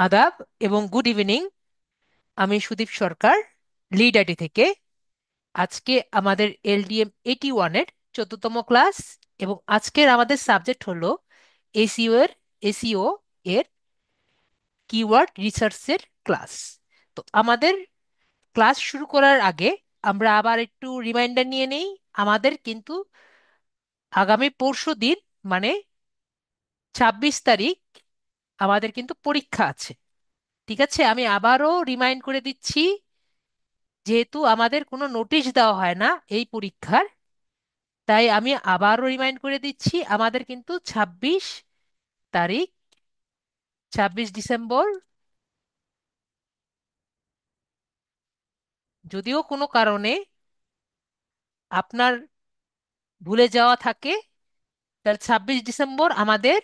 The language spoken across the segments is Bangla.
আদাব এবং গুড ইভিনিং। আমি সুদীপ সরকার, লিড আইটি থেকে। আজকে আমাদের LDM 81-এর 14তম ক্লাস, এবং আজকের আমাদের সাবজেক্ট হলো এসইও এর কিওয়ার্ড রিসার্চের ক্লাস। তো আমাদের ক্লাস শুরু করার আগে আমরা আবার একটু রিমাইন্ডার নিয়ে নেই। আমাদের কিন্তু আগামী পরশু দিন, মানে 26 তারিখ, আমাদের কিন্তু পরীক্ষা আছে। ঠিক আছে, আমি আবারও রিমাইন্ড করে দিচ্ছি, যেহেতু আমাদের কোনো নোটিশ দেওয়া হয় না এই পরীক্ষার, তাই আমি আবারও রিমাইন্ড করে দিচ্ছি, আমাদের কিন্তু 26 তারিখ, 26 ডিসেম্বর। যদিও কোনো কারণে আপনার ভুলে যাওয়া থাকে, তাহলে 26 ডিসেম্বর আমাদের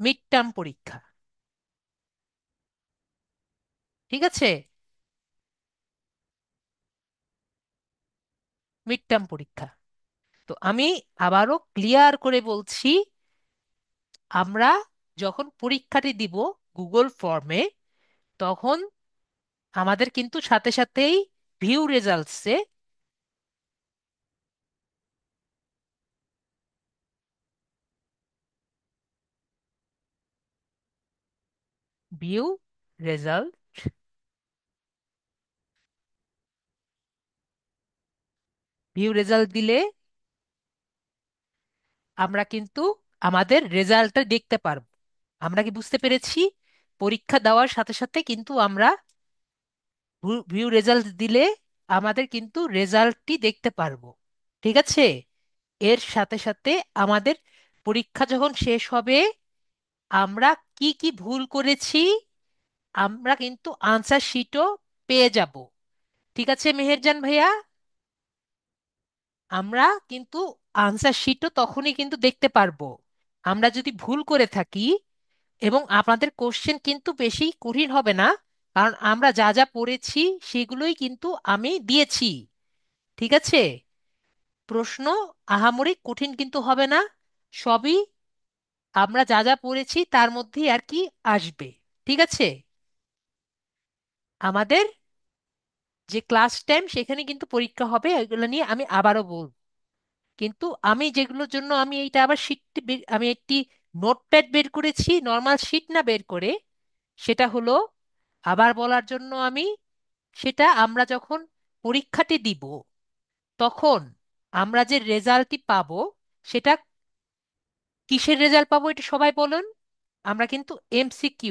মিড টার্ম পরীক্ষা। ঠিক আছে, মিড টার্ম পরীক্ষা। তো আমি আবারও ক্লিয়ার করে বলছি, আমরা যখন পরীক্ষাটি দিব গুগল ফর্মে, তখন আমাদের কিন্তু সাথে সাথেই ভিউ রেজাল্টসে ভিউ রেজাল্ট ভিউ রেজাল্ট দিলে আমরা কিন্তু আমাদের রেজাল্টটা দেখতে পারবো। আমরা কি বুঝতে পেরেছি? পরীক্ষা দেওয়ার সাথে সাথে কিন্তু আমরা ভিউ রেজাল্ট দিলে আমাদের কিন্তু রেজাল্টটি দেখতে পারবো। ঠিক আছে, এর সাথে সাথে আমাদের পরীক্ষা যখন শেষ হবে, আমরা কি কি ভুল করেছি আমরা কিন্তু আনসার শিটও পেয়ে যাব। ঠিক আছে মেহেরজান ভাইয়া, আমরা কিন্তু আনসার শিটও তখনই কিন্তু দেখতে পারবো আমরা যদি ভুল করে থাকি। এবং আপনাদের কোশ্চেন কিন্তু বেশি কঠিন হবে না, কারণ আমরা যা যা পড়েছি সেগুলোই কিন্তু আমি দিয়েছি। ঠিক আছে, প্রশ্ন আহামরি কঠিন কিন্তু হবে না, সবই আমরা যা যা পড়েছি তার মধ্যেই আর কি আসবে। ঠিক আছে, আমাদের যে ক্লাস টাইম সেখানে কিন্তু পরীক্ষা হবে, এগুলো নিয়ে আমি আবারও বলবো। কিন্তু আমি যেগুলোর জন্য আমি এইটা আবার আমি একটি নোটপ্যাড বের করেছি, নর্মাল শিট না বের করে। সেটা হলো, আবার বলার জন্য আমি, সেটা আমরা যখন পরীক্ষাটি দিব তখন আমরা যে রেজাল্টটি পাবো, সেটা কিসের রেজাল্ট পাবো এটা সবাই বলুন। আমরা কিন্তু MCQ,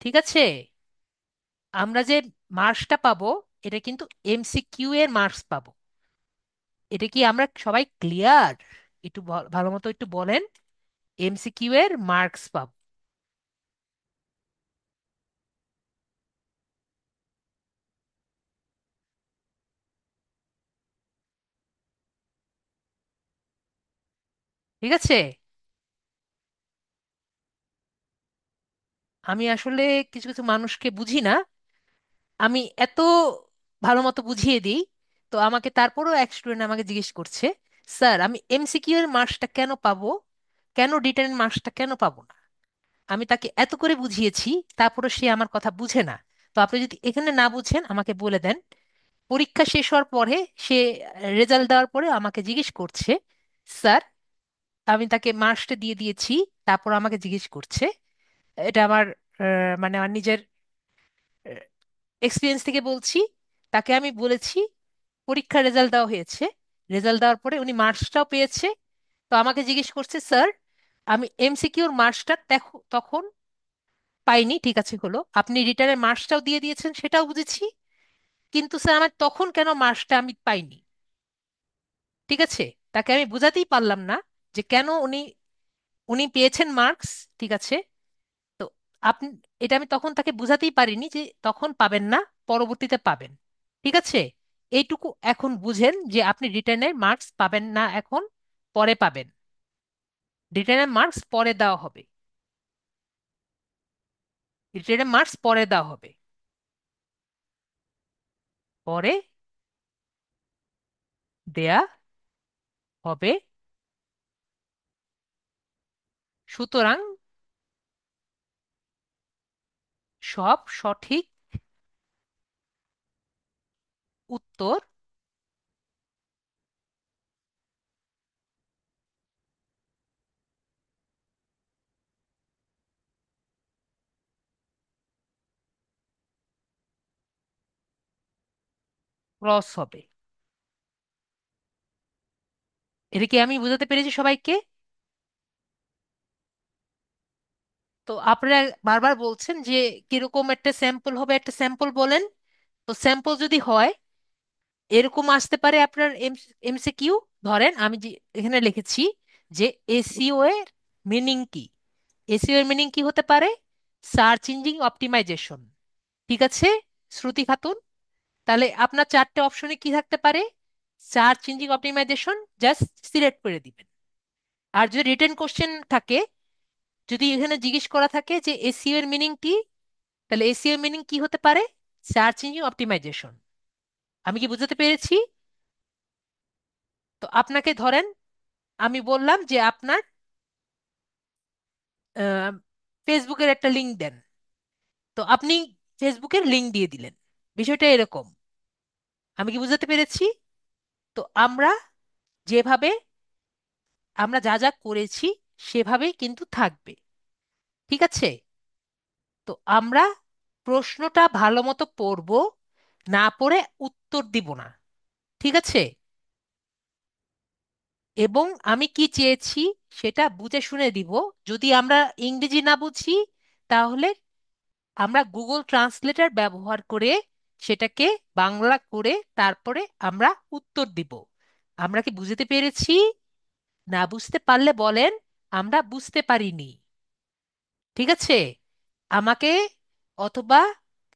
ঠিক আছে, আমরা যে মার্কসটা পাবো এটা কিন্তু MCQ এর মার্কস পাবো। এটা কি আমরা সবাই ক্লিয়ার? একটু ভালো মতো একটু বলেন। MCQ এর মার্কস পাবো। ঠিক আছে, আমি আসলে কিছু কিছু মানুষকে বুঝি না, আমি এত ভালো মতো বুঝিয়ে দিই। তো আমাকে তারপরেও এক স্টুডেন্ট আমাকে জিজ্ঞেস করছে, স্যার আমি MCQ এর মার্কসটা কেন পাবো, কেন রিটেন মার্কসটা কেন পাবো না? আমি তাকে এত করে বুঝিয়েছি, তারপরে সে আমার কথা বুঝে না। তো আপনি যদি এখানে না বুঝেন আমাকে বলে দেন। পরীক্ষা শেষ হওয়ার পরে সে রেজাল্ট দেওয়ার পরে আমাকে জিজ্ঞেস করছে, স্যার, আমি তাকে মার্কসটা দিয়ে দিয়েছি, তারপর আমাকে জিজ্ঞেস করছে, এটা আমার মানে আমার নিজের এক্সপিরিয়েন্স থেকে বলছি। তাকে আমি বলেছি পরীক্ষার রেজাল্ট দেওয়া হয়েছে, রেজাল্ট দেওয়ার পরে উনি মার্কসটাও পেয়েছে। তো আমাকে জিজ্ঞেস করছে, স্যার আমি MCQর মার্কসটা তখন পাইনি। ঠিক আছে, হলো, আপনি রিটার্নের মার্কসটাও দিয়ে দিয়েছেন, সেটাও বুঝেছি, কিন্তু স্যার আমার তখন কেন মার্কসটা আমি পাইনি? ঠিক আছে, তাকে আমি বোঝাতেই পারলাম না যে কেন উনি উনি পেয়েছেন মার্কস। ঠিক আছে, তো আপনি, এটা আমি তখন তাকে বোঝাতেই পারিনি যে তখন পাবেন না, পরবর্তীতে পাবেন। ঠিক আছে, এইটুকু এখন বুঝেন যে আপনি রিটার্নের মার্কস পাবেন না এখন, পরে পাবেন। রিটার্নের মার্কস পরে দেওয়া হবে, রিটার্নের মার্কস পরে দেওয়া হবে, পরে দেয়া হবে। সুতরাং সব সঠিক উত্তর ক্রস হবে। এটা কি আমি বুঝাতে পেরেছি সবাইকে? তো আপনারা বারবার বলছেন যে কিরকম একটা স্যাম্পল হবে, একটা স্যাম্পল বলেন। তো স্যাম্পল যদি হয় এরকম আসতে পারে আপনার এমসিকিউ। ধরেন আমি যে এখানে লিখেছি যে এসইও এর মিনিং কি। এসইও এর মিনিং কি হতে পারে? Search engine optimization. ঠিক আছে শ্রুতি খাতুন? তাহলে আপনার চারটে অপশনে কি থাকতে পারে? Search engine optimization, just select করে দিবেন। আর যদি রিটেন কোশ্চেন থাকে, যদি এখানে জিজ্ঞেস করা থাকে যে এসইও এর মিনিং কি, তাহলে এসইও এর মিনিং কি হতে পারে? Search engine optimization. আমি কি বুঝাতে পেরেছি? তো আপনাকে ধরেন আমি বললাম যে আপনার ফেসবুকের একটা লিংক দেন। তো আপনি ফেসবুকের লিংক দিয়ে দিলেন। বিষয়টা এরকম। আমি কি বুঝাতে পেরেছি? তো যেভাবে আমরা যা যা করেছি সেভাবেই কিন্তু থাকবে। ঠিক আছে? তো আমরা প্রশ্নটা ভালো মতো পড়বো, না পড়ে উত্তর দিব না। ঠিক আছে? এবং আমি কি চেয়েছি সেটা বুঝে শুনে দিব। যদি আমরা ইংরেজি না বুঝি তাহলে আমরা গুগল ট্রান্সলেটর ব্যবহার করে সেটাকে বাংলা করে তারপরে আমরা উত্তর দিব। আমরা কি বুঝতে পেরেছি? না বুঝতে পারলে বলেন আমরা বুঝতে পারিনি। ঠিক আছে? আমাকে অথবা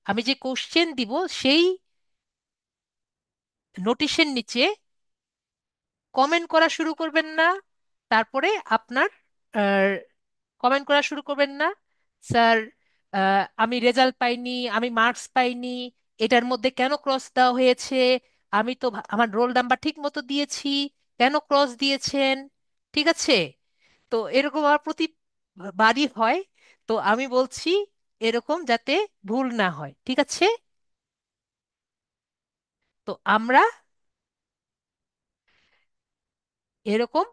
আমি যে কোশ্চেন দিব সেই নোটিশের নিচে কমেন্ট করা শুরু করবেন না। তারপরে আপনার কমেন্ট করা শুরু করবেন না, স্যার আমি রেজাল্ট পাইনি, আমি মার্কস পাইনি, এটার মধ্যে কেন ক্রস দেওয়া হয়েছে, আমি তো আমার রোল নাম্বার ঠিক মতো দিয়েছি, কেন ক্রস দিয়েছেন? ঠিক আছে? তো এরকম আমার প্রতিবারই হয়। তো আমি বলছি এরকম যাতে ভুল না হয়। ঠিক আছে? তো আমরা এরকম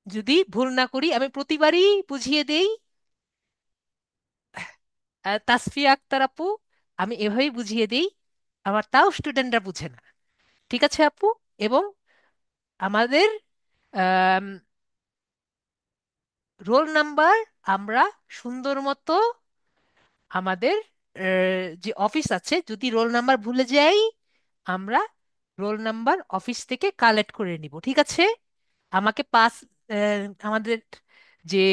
যদি ভুল না করি, আমি প্রতিবারই বুঝিয়ে দেই। তাসফিয়া আক্তার আপু, আমি এভাবেই বুঝিয়ে দিই, আমার তাও স্টুডেন্টরা বুঝে না। ঠিক আছে আপু? এবং আমাদের রোল নাম্বার আমরা সুন্দর মতো আমাদের যে অফিস আছে, যদি রোল নাম্বার ভুলে যাই আমরা রোল নাম্বার অফিস থেকে কালেক্ট করে নিব। ঠিক আছে? আমাকে আমাদের যে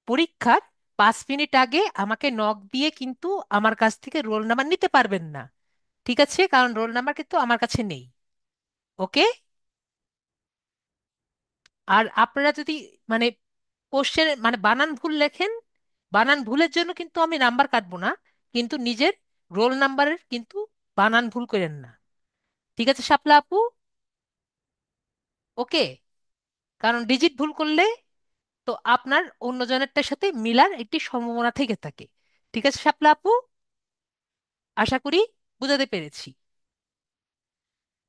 পরীক্ষার 5 মিনিট আগে আমাকে নক দিয়ে কিন্তু আমার কাছ থেকে রোল নাম্বার নিতে পারবেন না। ঠিক আছে? কারণ রোল নাম্বার কিন্তু আমার কাছে নেই। ওকে? আর আপনারা যদি মানে কোশ্চেন মানে বানান ভুল লেখেন, বানান ভুলের জন্য কিন্তু আমি নাম্বার কাটবো না, কিন্তু নিজের রোল নাম্বারের কিন্তু বানান ভুল করেন না। ঠিক আছে শাপলা আপু? ওকে? কারণ ডিজিট ভুল করলে তো আপনার অন্যজনেরটার সাথে মিলার একটি সম্ভাবনা থেকে থাকে। ঠিক আছে শাপলা আপু? আশা করি বুঝাতে পেরেছি।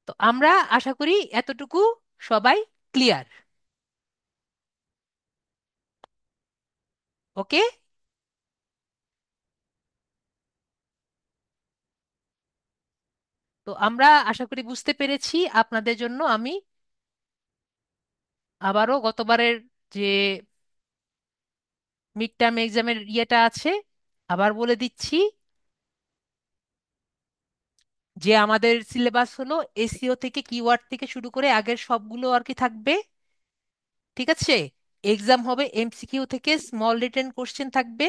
তো আমরা আশা করি এতটুকু সবাই ক্লিয়ার। ওকে? তো আমরা আশা করি বুঝতে পেরেছি। আপনাদের জন্য আমি আবারও গতবারের যে মিড টার্ম এক্সামের ইয়েটা আছে আবার বলে দিচ্ছি যে আমাদের সিলেবাস হলো এসইও থেকে কিওয়ার্ড থেকে শুরু করে আগের সবগুলো আর কি থাকবে। ঠিক আছে? এক্সাম হবে এমসিকিউ থেকে স্মল রিটেন কোশ্চেন থাকবে।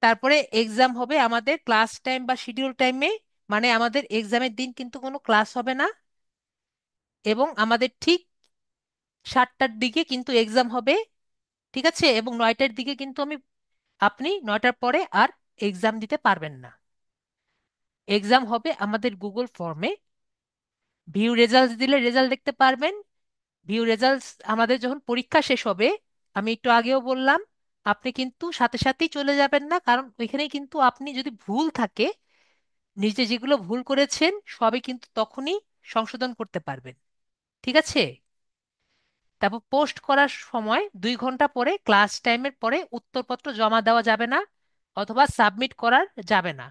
তারপরে এক্সাম হবে আমাদের ক্লাস টাইম বা শিডিউল টাইমে, মানে আমাদের এক্সামের দিন কিন্তু কোনো ক্লাস হবে না। এবং আমাদের ঠিক 7টার দিকে কিন্তু এক্সাম হবে। ঠিক আছে? এবং 9টার দিকে কিন্তু আপনি 9টার পরে আর এক্সাম দিতে পারবেন না। এক্সাম হবে আমাদের গুগল ফর্মে। ভিউ রেজাল্টস দিলে রেজাল্ট দেখতে পারবেন। ভিউ রেজাল্টস আমাদের যখন পরীক্ষা শেষ হবে, আমি একটু আগেও বললাম আপনি কিন্তু সাথে সাথেই চলে যাবেন না, কারণ ওইখানে কিন্তু আপনি যদি ভুল থাকে, নিজে যেগুলো ভুল করেছেন সবই কিন্তু তখনই সংশোধন করতে পারবেন। ঠিক আছে? তারপর পোস্ট করার সময় 2 ঘন্টা পরে, ক্লাস টাইমের পরে উত্তরপত্র জমা দেওয়া যাবে না, অথবা সাবমিট করার যাবে না।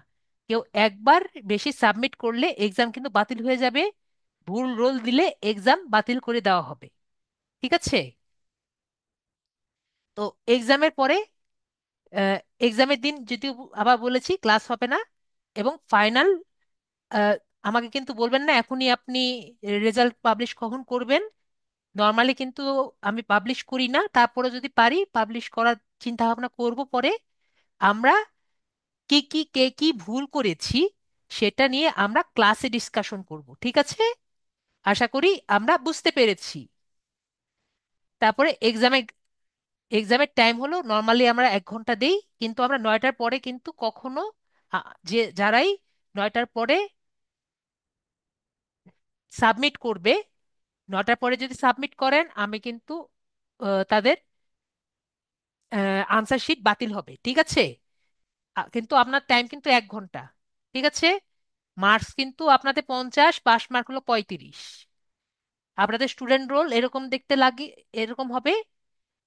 কেউ একবার বেশি সাবমিট করলে এক্সাম কিন্তু বাতিল হয়ে যাবে। ভুল রোল দিলে এক্সাম বাতিল করে দেওয়া হবে। ঠিক আছে? তো এক্সামের পরে, এক্সামের দিন যদিও আবার বলেছি ক্লাস হবে না। এবং ফাইনাল, আমাকে কিন্তু বলবেন না এখনই আপনি রেজাল্ট পাবলিশ কখন করবেন। নর্মালি কিন্তু আমি পাবলিশ করি না, তারপরে যদি পারি পাবলিশ করার চিন্তা ভাবনা করব পরে। আমরা কে কি ভুল করেছি সেটা নিয়ে আমরা ক্লাসে ডিসকাশন করব। ঠিক আছে? আশা করি আমরা বুঝতে পেরেছি। তারপরে এক্সামের টাইম হলো, নর্মালি আমরা 1 ঘন্টা দেই, কিন্তু আমরা 9টার পরে কিন্তু কখনো যে যারাই 9টার পরে সাবমিট করবে, 9টার পরে যদি সাবমিট করেন আমি কিন্তু তাদের আনসার শিট বাতিল হবে। ঠিক আছে? কিন্তু আপনার টাইম কিন্তু 1 ঘন্টা। ঠিক আছে? মার্কস কিন্তু আপনাদের 50, পাস মার্ক হলো 35। আপনাদের স্টুডেন্ট রোল এরকম দেখতে লাগে, এরকম হবে।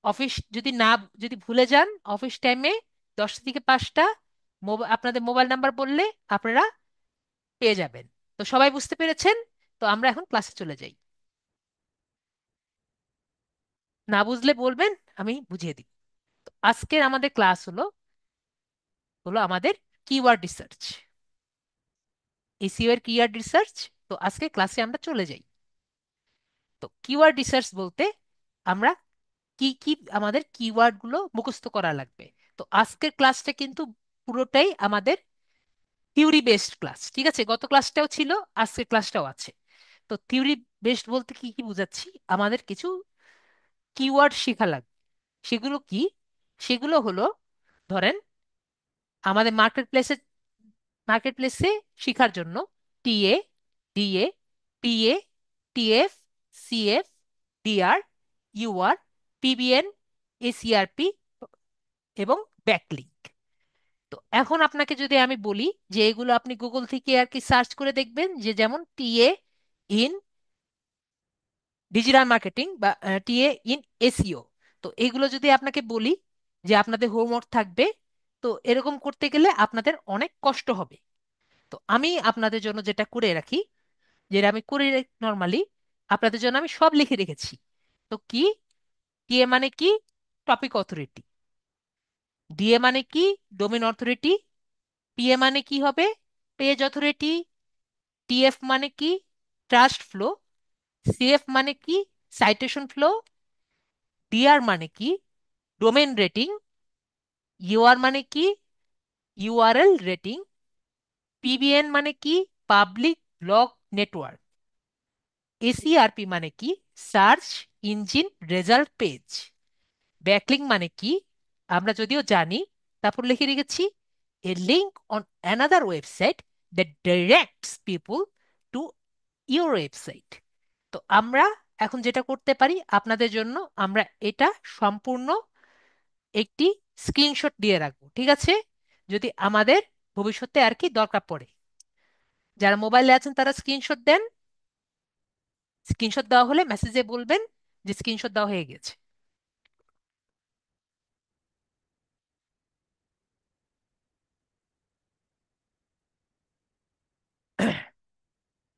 অফিস যদি না, যদি ভুলে যান অফিস টাইমে 10টা থেকে 5টা আপনাদের মোবাইল নাম্বার বললে আপনারা পেয়ে যাবেন। তো সবাই বুঝতে পেরেছেন? তো আমরা এখন ক্লাসে চলে যাই। না বুঝলে বলবেন, আমি বুঝিয়ে দিই। তো আজকের আমাদের ক্লাস হলো হলো আমাদের কিওয়ার্ড রিসার্চ, এসইও এর কিওয়ার্ড রিসার্চ। তো আজকে ক্লাসে আমরা চলে যাই। তো কিওয়ার্ড রিসার্চ বলতে আমরা কি কি আমাদের কিওয়ার্ড গুলো মুখস্থ করা লাগবে। তো আজকের ক্লাসটা কিন্তু পুরোটাই আমাদের থিওরি বেসড ক্লাস। ঠিক আছে? গত ক্লাসটাও ছিল, আজকের ক্লাসটাও আছে। তো থিওরি বেসড বলতে কি কি বুঝাচ্ছি, আমাদের কিছু কিওয়ার্ড শেখা লাগবে। সেগুলো কি? সেগুলো হলো, ধরেন আমাদের মার্কেট প্লেসে শেখার জন্য TA, DA, PA, TF, CF, DR, UR, PBN, ACRP এবং ব্যাকলিঙ্ক। তো এখন আপনাকে যদি আমি বলি যে এগুলো আপনি গুগল থেকে আর কি সার্চ করে দেখবেন, যে যেমন টিএ ইন ডিজিটাল মার্কেটিং বা টিএ ইন এসইও। তো এগুলো যদি আপনাকে বলি যে আপনাদের হোমওয়ার্ক থাকবে, তো এরকম করতে গেলে আপনাদের অনেক কষ্ট হবে। তো আমি আপনাদের জন্য যেটা করে রাখি, যেটা আমি করি নর্মালি, আপনাদের জন্য আমি সব লিখে রেখেছি। তো কি? টিএ মানে কি? Topic authority. ডিএ মানে কি? Domain authority. পিএ মানে কি হবে? Page authority. টিএফ মানে কি? Trust flow. সিএফ মানে কি? Citation flow. ডিআর মানে কি? Domain rating. ইউআর মানে কি? URL rating. পিবিএন মানে কি? Public blog network. এসইআরপি মানে কি? Search engine result page. Backlink মানে কি? আমরা যদিও জানি, তারপর লিখে রেখেছি a link on another website that directs people to your website. তো আমরা এখন যেটা করতে পারি আপনাদের জন্য, আমরা এটা সম্পূর্ণ একটি স্ক্রিনশট দিয়ে রাখবো। ঠিক আছে? যদি আমাদের ভবিষ্যতে আর কি দরকার পড়ে, যারা মোবাইলে আছেন তারা স্ক্রিনশট দেন। স্ক্রিনশট দেওয়া হলে মেসেজে বলবেন যে স্ক্রিনশট দেওয়া হয়ে গেছে।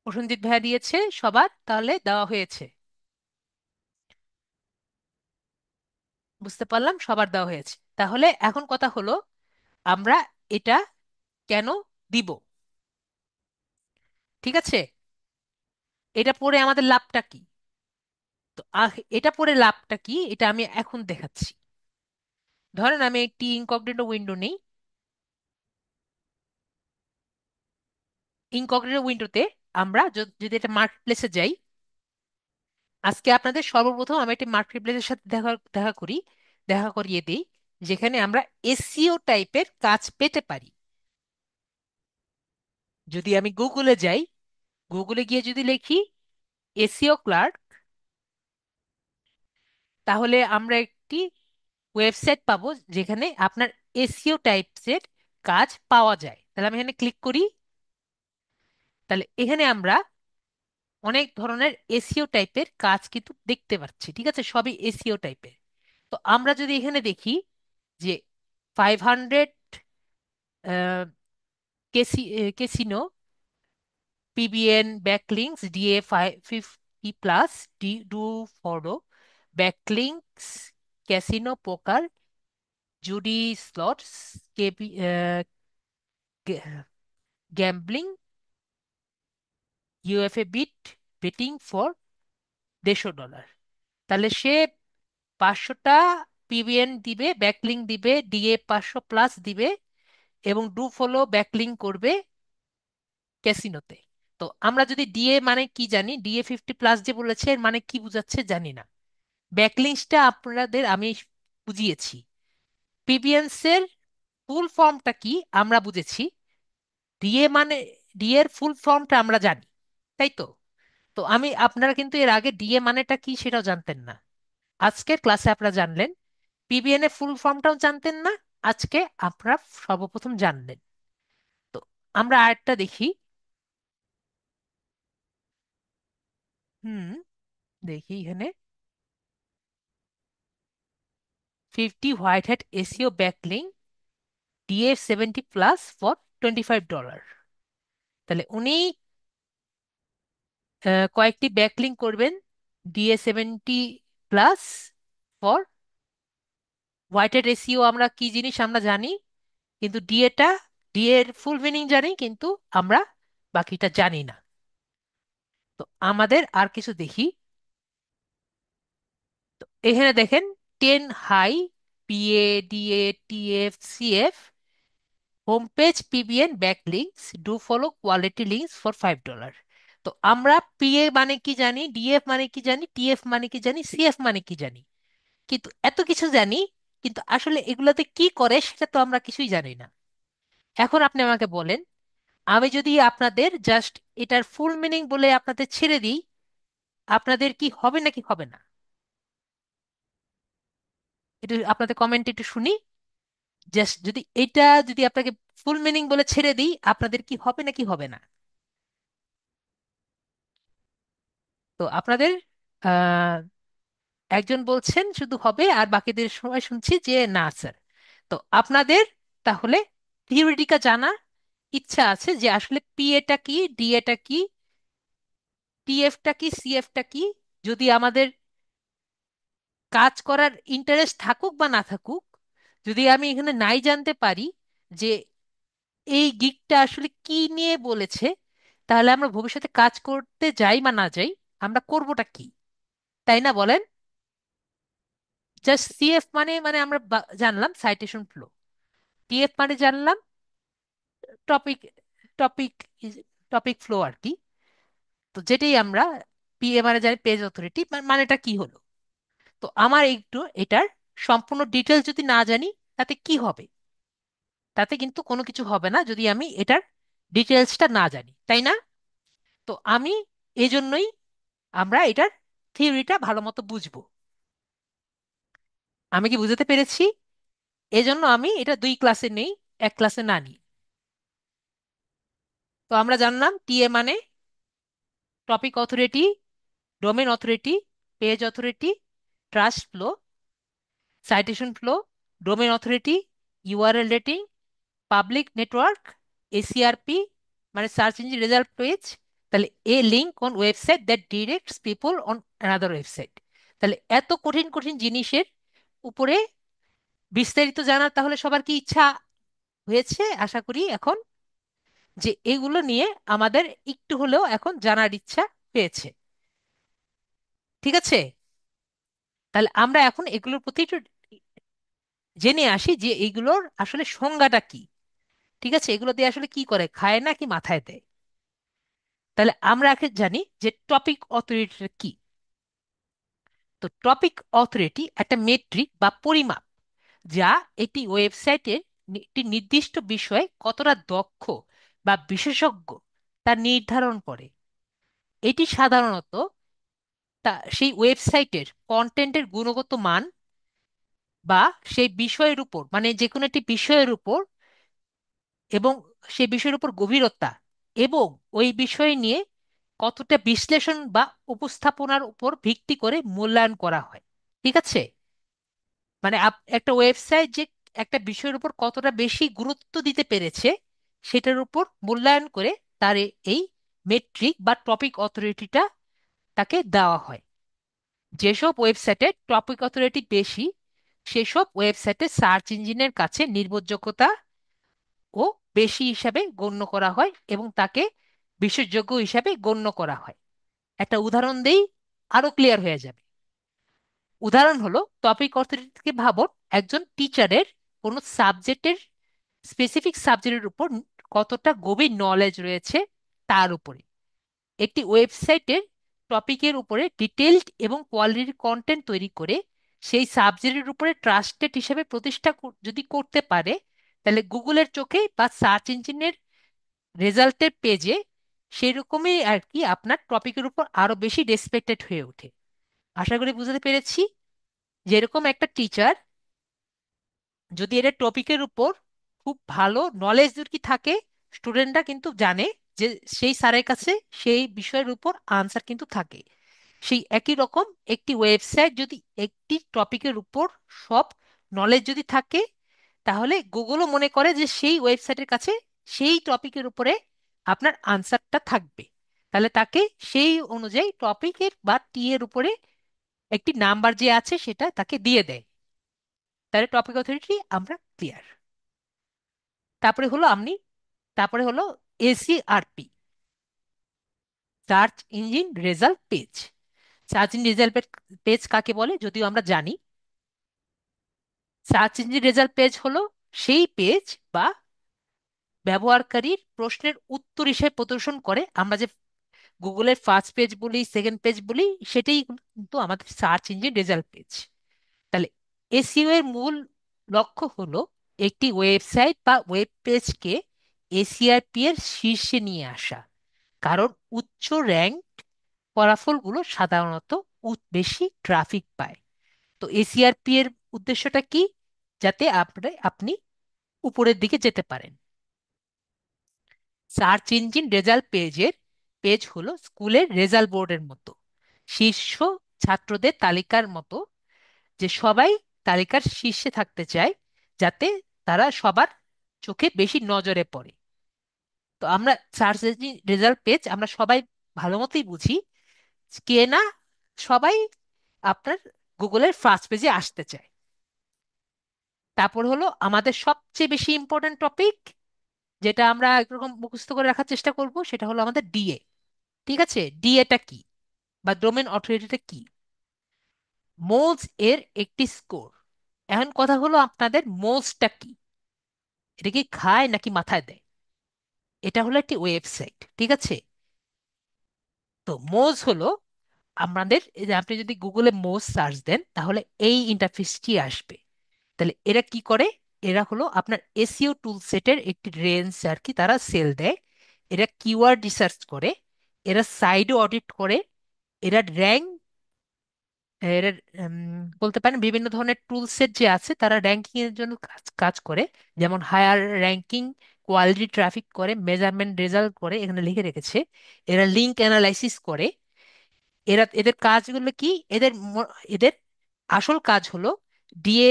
প্রসেনজিৎ ভাইয়া দিয়েছে, সবার তাহলে দেওয়া হয়েছে। বুঝতে পারলাম সবার দেওয়া হয়েছে। তাহলে এখন কথা হলো, আমরা এটা কেন দিব? ঠিক আছে? এটা পড়ে আমাদের লাভটা কি? তো এটা পড়ে লাভটা কি এটা আমি এখন দেখাচ্ছি। ধরেন আমি একটি ইনকগনিটো উইন্ডো নেই। ইনকগনিটো উইন্ডোতে আমরা যদি এটা মার্কেট প্লেসে যাই, আজকে আপনাদের সর্বপ্রথম আমি একটি মার্কেট প্লেসের সাথে দেখা করি, দেখা করিয়ে দিই, যেখানে আমরা এসইও টাইপের কাজ পেতে পারি। যদি আমি গুগলে যাই, গুগলে গিয়ে যদি লিখি এসইও ক্লার্ক, তাহলে আমরা একটি ওয়েবসাইট পাবো যেখানে আপনার এসইও টাইপসের কাজ পাওয়া যায়। তাহলে আমি এখানে ক্লিক করি। তাহলে এখানে আমরা অনেক ধরনের এসইও টাইপের কাজ কিন্তু দেখতে পাচ্ছি, ঠিক আছে, সবই এসইও টাইপের। তো আমরা যদি এখানে দেখি যে 500 casino, PBN backlinks, DA 50 plus, do follow backlinks, casino poker, judi slots, KP gambling, UFA bet, betting for $150। তাহলে সে 500টা পিবিএন দিবে, ব্যাকলিং দিবে, ডিএ 500 প্লাস দিবে, এবং ডু ফলো ব্যাকলিং করবে ক্যাসিনোতে। তো আমরা যদি ডিএ মানে কি জানি, ডিএ 50 প্লাস যে বলেছে এর মানে কি বুঝাচ্ছে জানি না। ব্যাকলিংসটা আপনাদের আমি বুঝিয়েছি। পিবিএনস এর ফুল ফর্মটা কি আমরা বুঝেছি। ডিএ মানে, ডিএ এর ফুল ফর্মটা আমরা জানি, তাই তো? তো আমি, আপনারা কিন্তু এর আগে ডিএ মানেটা কি সেটাও জানতেন না। আজকের ক্লাসে আপনারা জানলেন। পিবিএন এর ফুল ফর্মটাও জানতেন না, আজকে আপনারা সর্বপ্রথম জানলেন। তো আমরা আরেকটা দেখি। হুম, দেখি এখানে 50 white hat SEO backlink, DF 70 plus for $25। তাহলে উনি কয়েকটি ব্যাকলিং করবেন, DA 70 plus for white hat SEO. আমরা কি জিনিস আমরা জানি, কিন্তু ডিএটা, ডিএ এর ফুল মিনিং জানি, কিন্তু আমরা বাকিটা জানি না। তো আমাদের আর কিছু দেখি। তো এখানে দেখেন 10 high, PA, DA, TF, CF, home page PBN back links, do follow quality links for $5। তো আমরা পিএ মানে কি জানি, ডিএফ মানে কি জানি, টিএফ মানে কি জানি, সিএফ মানে কি জানি, কিন্তু এত কিছু জানি, কিন্তু আসলে এগুলোতে কি করে সেটা তো আমরা কিছুই জানি না। এখন আপনি আমাকে বলেন, আমি যদি আপনাদের জাস্ট এটার ফুল মিনিং বলে আপনাদের ছেড়ে দিই, আপনাদের কি হবে নাকি হবে না? একটু আপনাদের কমেন্ট একটু শুনি। জাস্ট যদি এটা, যদি আপনাকে ফুল মিনিং বলে ছেড়ে দিই, আপনাদের কি হবে নাকি হবে না? তো আপনাদের আহ একজন বলছেন শুধু হবে, আর বাকিদের সময় শুনছি যে না স্যার। তো আপনাদের তাহলে থিওরিটিকা জানা ইচ্ছা আছে যে আসলে পিএটা কি, ডিএটা কি, টিএফটা কি, সিএফটা কি। যদি আমাদের কাজ করার ইন্টারেস্ট থাকুক বা না থাকুক, যদি আমি এখানে নাই জানতে পারি যে এই গিগটা আসলে কি নিয়ে বলেছে, তাহলে আমরা ভবিষ্যতে কাজ করতে যাই বা না যাই, আমরা করবোটা কি? তাই না, বলেন? জাস্ট সিএফ মানে, আমরা জানলাম সাইটেশন ফ্লো, টিএফ মানে জানলাম টপিক, টপিক টপিক ফ্লো আর কি। তো যেটাই আমরা, পিএ মানে জানি পেজ অথরিটি, মানেটা কি হলো? তো আমার একটু এটার সম্পূর্ণ ডিটেলস যদি না জানি, তাতে কি হবে? তাতে কিন্তু কোনো কিছু হবে না যদি আমি এটার ডিটেলসটা না জানি, তাই না? তো আমি এই জন্যই, আমরা এটার থিওরিটা ভালো মতো বুঝবো। আমি কি বুঝতে পেরেছি? এজন্য আমি এটা 2 ক্লাসে নেই, এক ক্লাসে না নিই। তো আমরা জানলাম টিএ মানে topic authority, domain authority, page authority, trust flow, citation flow, domain authority, URL rating, public network, ACRP মানে সার্চ ইঞ্জিন রেজাল্ট পেজ। তাহলে a link on website that directs people on another website. তাহলে এত কঠিন কঠিন জিনিসের উপরে বিস্তারিত জানার তাহলে সবার কি ইচ্ছা হয়েছে আশা করি এখন, যে এগুলো নিয়ে আমাদের একটু হলেও এখন জানার ইচ্ছা হয়েছে। ঠিক আছে, তাহলে আমরা এখন এগুলোর প্রতি একটু জেনে আসি যে এগুলোর আসলে সংজ্ঞাটা কি। ঠিক আছে, এগুলো দিয়ে আসলে কি করে, খায় না কি মাথায় দেয়? তাহলে আমরা আগে জানি যে টপিক অথরিটি কি। তো টপিক অথরিটি একটা মেট্রিক বা পরিমাপ, যা একটি ওয়েবসাইটের একটি নির্দিষ্ট বিষয়ে কতটা দক্ষ বা বিশেষজ্ঞ তা নির্ধারণ করে। এটি সাধারণত তা সেই ওয়েবসাইটের কন্টেন্টের গুণগত মান, বা সেই বিষয়ের উপর, মানে যে কোনো একটি বিষয়ের উপর, এবং সেই বিষয়ের উপর গভীরতা, এবং ওই বিষয় নিয়ে কতটা বিশ্লেষণ বা উপস্থাপনার উপর ভিত্তি করে মূল্যায়ন করা হয়। ঠিক আছে? মানে একটা ওয়েবসাইট যে একটা বিষয়ের উপর কতটা বেশি গুরুত্ব দিতে পেরেছে সেটার উপর মূল্যায়ন করে তার এই মেট্রিক বা টপিক অথরিটিটা তাকে দেওয়া হয়। যেসব ওয়েবসাইটে টপিক অথরিটি বেশি, সেসব ওয়েবসাইটে সার্চ ইঞ্জিনের কাছে নির্ভরযোগ্যতা ও বেশি হিসাবে গণ্য করা হয় এবং তাকে বিশ্বাসযোগ্য হিসাবে গণ্য করা হয়। একটা উদাহরণ দেই, আরো ক্লিয়ার হয়ে যাবে। উদাহরণ হলো, টপিক অথরিটিকে ভাবুন একজন টিচারের কোনো সাবজেক্টের, স্পেসিফিক সাবজেক্টের উপর কতটা গভীর নলেজ রয়েছে তার উপরে। একটি ওয়েবসাইটের টপিকের উপরে ডিটেইলড এবং কোয়ালিটি কন্টেন্ট তৈরি করে সেই সাবজেক্টের উপরে ট্রাস্টেড হিসেবে প্রতিষ্ঠা যদি করতে পারে, তাহলে গুগলের চোখে বা সার্চ ইঞ্জিনের রেজাল্টের পেজে সেরকমই আর কি আপনার টপিকের উপর আরো বেশি রেসপেক্টেড হয়ে ওঠে। আশা করি বুঝতে পেরেছি। যেরকম একটা টিচার যদি এর টপিকের উপর খুব ভালো নলেজ যদি থাকে, স্টুডেন্টরা কিন্তু জানে যে সেই স্যারের কাছে সেই বিষয়ের উপর আনসার কিন্তু থাকে। সেই একই রকম একটি ওয়েবসাইট যদি একটি টপিকের উপর সব নলেজ যদি থাকে, তাহলে গুগলও মনে করে যে সেই ওয়েবসাইটের কাছে সেই টপিকের উপরে আপনার আনসারটা থাকবে। তাহলে তাকে সেই অনুযায়ী টপিকের বা টি এর উপরে একটি নাম্বার যে আছে সেটা তাকে দিয়ে দেয়। তাহলে টপিক অথরিটি আমরা ক্লিয়ার। তারপরে হলো আপনি, তারপরে হলো ACRP, search engine result page. Search engine result page কাকে বলে যদিও আমরা জানি। সার্চ ইঞ্জিন রেজাল্ট পেজ হলো সেই পেজ বা ব্যবহারকারীর প্রশ্নের উত্তর হিসেবে প্রদর্শন করে। আমরা যে গুগলের ফার্স্ট পেজ বলি, সেকেন্ড পেজ বলি, সেটাই কিন্তু আমাদের সার্চ ইঞ্জিন রেজাল্ট পেজ। তাহলে এসইও এর মূল লক্ষ্য হলো একটি ওয়েবসাইট বা ওয়েব পেজকে এসইআরপি এর শীর্ষে নিয়ে আসা। কারণ উচ্চ র্যাঙ্ক ফলাফলগুলো সাধারণত বেশি ট্রাফিক পায়। তো এসইআরপি এর উদ্দেশ্যটা কি? যাতে আপনি উপরের দিকে যেতে পারেন। সার্চ ইঞ্জিন রেজাল্ট পেজ হলো স্কুলের রেজাল্ট বোর্ডের মতো, শীর্ষ ছাত্রদের তালিকার মতো, যে সবাই তালিকার শীর্ষে থাকতে চায় যাতে তারা সবার চোখে বেশি নজরে পড়ে। তো আমরা সার্চ ইঞ্জিন রেজাল্ট পেজ আমরা সবাই ভালো মতোই বুঝি, কে না সবাই আপনার গুগলের ফার্স্ট পেজে আসতে চায়। তারপর হলো আমাদের সবচেয়ে বেশি ইম্পর্ট্যান্ট টপিক, যেটা আমরা একরকম মুখস্থ করে রাখার চেষ্টা করব, সেটা হলো আমাদের ডিএ। ঠিক আছে, ডিএটা কি বা ডোমেন অথরিটিটা কি? মোজ এর একটি স্কোর। এখন কথা হলো আপনাদের মোজটা কি? এটা কি খায় নাকি মাথায় দেয়? এটা হলো একটি ওয়েবসাইট, ঠিক আছে? তো মোজ হলো আমাদের, এই যে আপনি যদি গুগলে মোজ সার্চ দেন তাহলে এই ইন্টারফেসটি আসবে। তাহলে এরা কি করে? এরা হলো আপনার এসইও টুল সেটের একটি রেঞ্জ আর কি, তারা সেল দেয়। এরা কিওয়ার্ড রিসার্চ করে, এরা সাইডও অডিট করে, এরা র্যাঙ্ক, এরা বলতে পারেন বিভিন্ন ধরনের টুল সেট যে আছে তারা র্যাঙ্কিং এর জন্য কাজ কাজ করে। যেমন হায়ার র্যাঙ্কিং, কোয়ালিটি ট্রাফিক করে, মেজারমেন্ট রেজাল্ট করে, এখানে লিখে রেখেছে। এরা লিঙ্ক অ্যানালাইসিস করে। এদের কাজগুলো কি? এদের আসল কাজ হলো ডিএ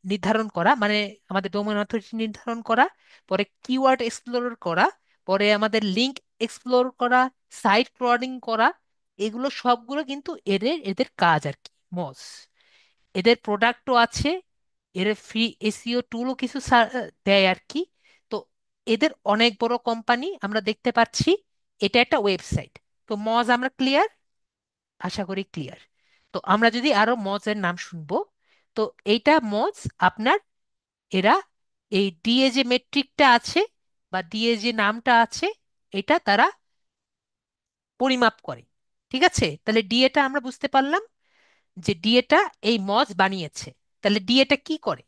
নির্ধারণ করা, মানে আমাদের ডোমেন অথরিটি নির্ধারণ করা, পরে কিওয়ার্ড এক্সপ্লোর করা, পরে আমাদের লিংক এক্সপ্লোর করা, সাইট ক্রলিং করা। এগুলো সবগুলো কিন্তু এদের এদের কাজ আর কি, মস। এদের প্রোডাক্টও আছে, এর ফ্রি এসইও টুলও কিছু দেয় আর কি। তো এদের অনেক বড় কোম্পানি আমরা দেখতে পাচ্ছি। এটা একটা ওয়েবসাইট। তো মজ আমরা ক্লিয়ার? আশা করি ক্লিয়ার। তো আমরা যদি আরো মজের নাম শুনবো, তো এইটা মজ আপনার, এরা এই ডিএ যে মেট্রিকটা আছে বা ডিএ যে নামটা আছে, এটা তারা পরিমাপ করে। ঠিক আছে, তাহলে ডিএটা আমরা বুঝতে পারলাম যে ডিএটা এই মজ বানিয়েছে। তাহলে ডিএটা কি করে?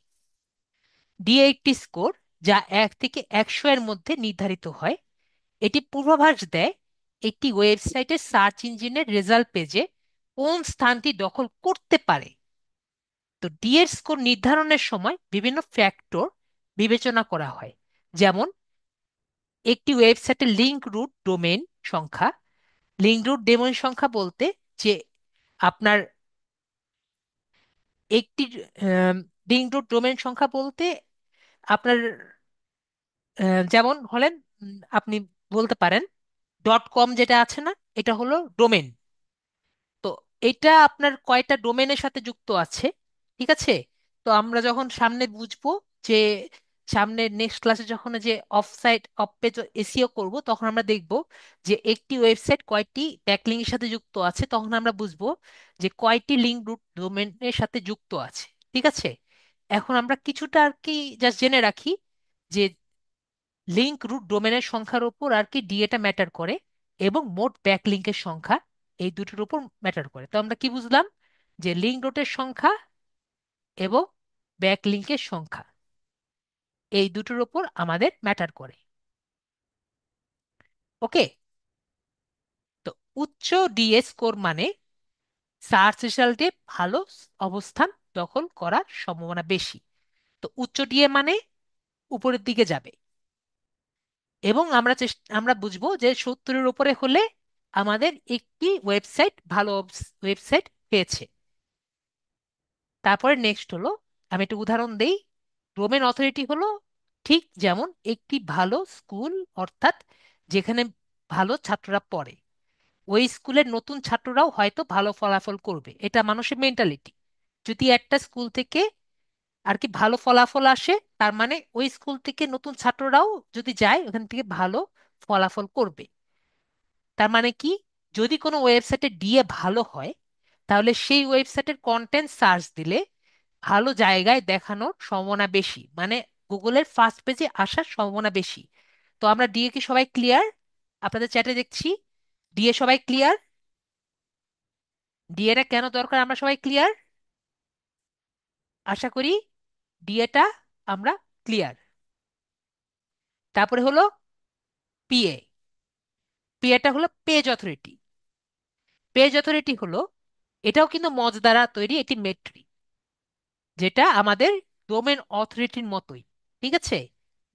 ডিএ একটি স্কোর যা 1 থেকে 100 এর মধ্যে নির্ধারিত হয়। এটি পূর্বাভাস দেয় একটি ওয়েবসাইটের সার্চ ইঞ্জিনের রেজাল্ট পেজে কোন স্থানটি দখল করতে পারে। তো ডি এর স্কোর নির্ধারণের সময় বিভিন্ন ফ্যাক্টর বিবেচনা করা হয়, যেমন একটি ওয়েবসাইটের লিঙ্ক রুট ডোমেইন সংখ্যা। লিঙ্ক রুট ডোমেইন সংখ্যা বলতে যে আপনার একটি লিঙ্ক রুট ডোমেইন সংখ্যা বলতে আপনার যেমন হলেন আপনি বলতে পারেন ডট কম যেটা আছে না, এটা হলো ডোমেন। তো এটা আপনার কয়টা ডোমেনের সাথে যুক্ত আছে, ঠিক আছে? তো আমরা যখন সামনে বুঝবো যে সামনে নেক্সট ক্লাসে যখন যে of sight of page SEO করব, তখন আমরা দেখব যে একটি ওয়েবসাইট কয়টি ব্যাকলিঙ্কের সাথে যুক্ত আছে, তখন আমরা বুঝবো যে কয়টি লিঙ্ক রুট ডোমেনের সাথে যুক্ত আছে। ঠিক আছে, এখন আমরা কিছুটা আর কি জাস্ট জেনে রাখি যে লিংক রুট ডোমেনের সংখ্যার উপর আর কি ডিএটা ম্যাটার করে, এবং মোট ব্যাকলিংকের সংখ্যা, এই দুটোর উপর ম্যাটার করে। তো আমরা কি বুঝলাম? যে লিংক রুটের সংখ্যা এবং ব্যাকলিংকের সংখ্যা এই দুটোর উপর আমাদের ম্যাটার করে। ওকে। তো উচ্চ ডিএ স্কোর মানে সার্চ রেজাল্টে ভালো অবস্থান দখল করার সম্ভাবনা বেশি। তো উচ্চ ডিএ মানে উপরের দিকে যাবে, এবং আমরা বুঝবো যে 70-এর উপরে হলে আমাদের একটি ওয়েবসাইট ভালো ওয়েবসাইট পেয়েছে। তারপরে নেক্সট হলো, আমি একটা উদাহরণ দেই। ডোমেন অথরিটি হলো ঠিক যেমন একটি ভালো স্কুল, অর্থাৎ যেখানে ভালো ছাত্ররা পড়ে, ওই স্কুলের নতুন ছাত্ররাও হয়তো ভালো ফলাফল করবে, এটা মানুষের মেন্টালিটি। যদি একটা স্কুল থেকে আর কি ভালো ফলাফল আসে, তার মানে ওই স্কুল থেকে নতুন ছাত্ররাও যদি যায় ওখান থেকে ভালো ফলাফল করবে। তার মানে কি, যদি কোনো ওয়েবসাইটে ডিএ ভালো হয়, তাহলে সেই ওয়েবসাইটের কন্টেন্ট সার্চ দিলে ভালো জায়গায় দেখানোর সম্ভাবনা বেশি, মানে গুগলের ফার্স্ট পেজে আসার সম্ভাবনা বেশি। তো আমরা ডিএ কি সবাই ক্লিয়ার? আপনাদের চ্যাটে দেখছি ডিএ সবাই ক্লিয়ার। ডিএটা কেন দরকার আমরা সবাই ক্লিয়ার, আশা করি ডিএটা আমরা ক্লিয়ার। তারপরে হলো পিএ। পিএটা হলো পেজ অথরিটি। পেজ অথরিটি হলো, এটাও কিন্তু মজ দ্বারা তৈরি একটি মেট্রিক, যেটা আমাদের ডোমেন অথরিটির মতোই। ঠিক আছে,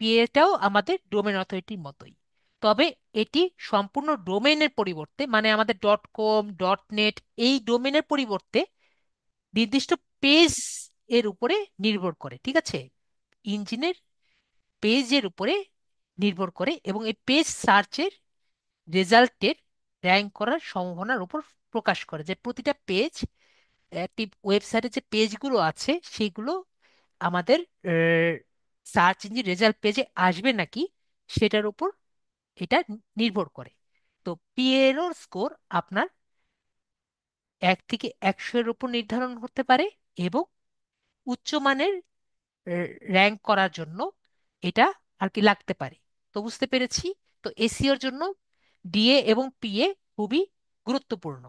পিএটাও আমাদের ডোমেন অথরিটির মতোই, তবে এটি সম্পূর্ণ ডোমেনের পরিবর্তে, মানে আমাদের ডট কম ডট নেট এই ডোমেনের পরিবর্তে নির্দিষ্ট পেজ এর উপরে নির্ভর করে। ঠিক আছে, ইঞ্জিনের পেজের উপরে নির্ভর করে, এবং এই পেজ সার্চের রেজাল্টের র্যাঙ্ক করার সম্ভাবনার উপর প্রকাশ করে, যে প্রতিটা পেজ, একটি ওয়েবসাইটে যে পেজগুলো আছে সেগুলো আমাদের সার্চ ইঞ্জিন রেজাল্ট পেজে আসবে নাকি, সেটার উপর এটা নির্ভর করে। তো পিএরও স্কোর আপনার 1 থেকে 100 এর উপর নির্ধারণ করতে পারে, এবং উচ্চমানের র্যাঙ্ক করার জন্য এটা আর কি লাগতে পারে। তো বুঝতে পেরেছি। তো এসিওর জন্য ডিএ এবং পিএ খুবই গুরুত্বপূর্ণ।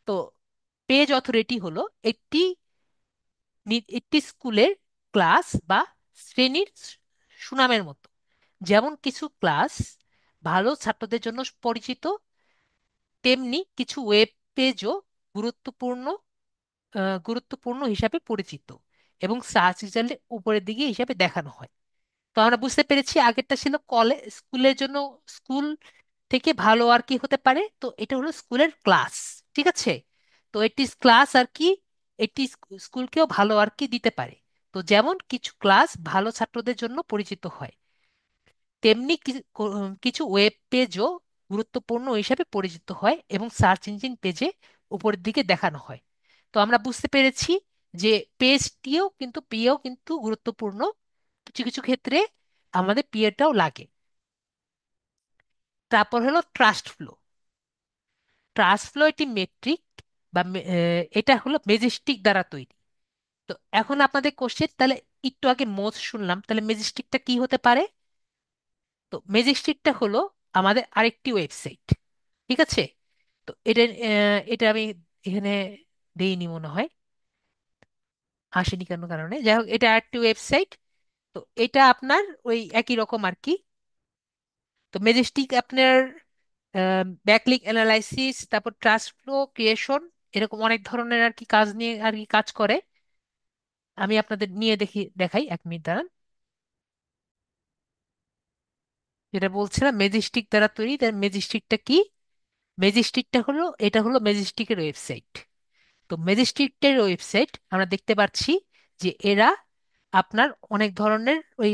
তো পেজ অথরিটি হলো একটি স্কুলের ক্লাস বা শ্রেণীর সুনামের মতো। যেমন কিছু ক্লাস ভালো ছাত্রদের জন্য পরিচিত, তেমনি কিছু ওয়েব পেজও গুরুত্বপূর্ণ গুরুত্বপূর্ণ হিসাবে পরিচিত, এবং সার্চ রেজাল্টের উপরের দিকে হিসাবে দেখানো হয়। তো আমরা বুঝতে পেরেছি আগেরটা ছিল স্কুলের জন্য, স্কুল থেকে ভালো আর কি হতে পারে, তো এটা হলো স্কুলের ক্লাস। ঠিক আছে, তো এটি ক্লাস আর কি এটি স্কুলকেও ভালো আর কি দিতে পারে। তো যেমন কিছু ক্লাস ভালো ছাত্রদের জন্য পরিচিত হয়, তেমনি কিছু ওয়েব পেজও গুরুত্বপূর্ণ হিসাবে পরিচিত হয়, এবং সার্চ ইঞ্জিন পেজে উপরের দিকে দেখানো হয়। তো আমরা বুঝতে পেরেছি যে পেজটিও কিন্তু পিএও কিন্তু গুরুত্বপূর্ণ, কিছু কিছু ক্ষেত্রে আমাদের পিএটাও লাগে। তারপর হলো ট্রাস্ট ফ্লো। ট্রাস্ট ফ্লো একটি মেট্রিক বা এটা হলো মেজেস্টিক দ্বারা তৈরি। তো এখন আপনাদের কোশ্চেন তাহলে, একটু আগে মোজ শুনলাম, তাহলে মেজেস্টিকটা কি হতে পারে? তো মেজেস্টিকটা হলো আমাদের আরেকটি ওয়েবসাইট। ঠিক আছে, তো এটা আমি এখানে দেইনি মনে হয়, আসেনি কেন কারণে, যাই হোক এটা আরেকটি ওয়েবসাইট। তো এটা আপনার ওই একই রকম আর কি। তো মেজেস্টিক আপনার ব্যাকলিক অ্যানালাইসিস, তারপর ট্রাস্ট ফ্লো ক্রিয়েশন, এরকম অনেক ধরনের আর কি কাজ নিয়ে আর কি কাজ করে। আমি আপনাদের নিয়ে দেখাই, 1 মিনিট দাঁড়ান। যেটা বলছিলাম ম্যাজেস্টিক দ্বারা তৈরি, তার ম্যাজেস্টিকটা কি? ম্যাজেস্টিকটা হলো, এটা হলো ম্যাজেস্টিকের ওয়েবসাইট। তো ম্যাজেস্টিকের ওয়েবসাইট আমরা দেখতে পাচ্ছি যে এরা আপনার অনেক ধরনের ওই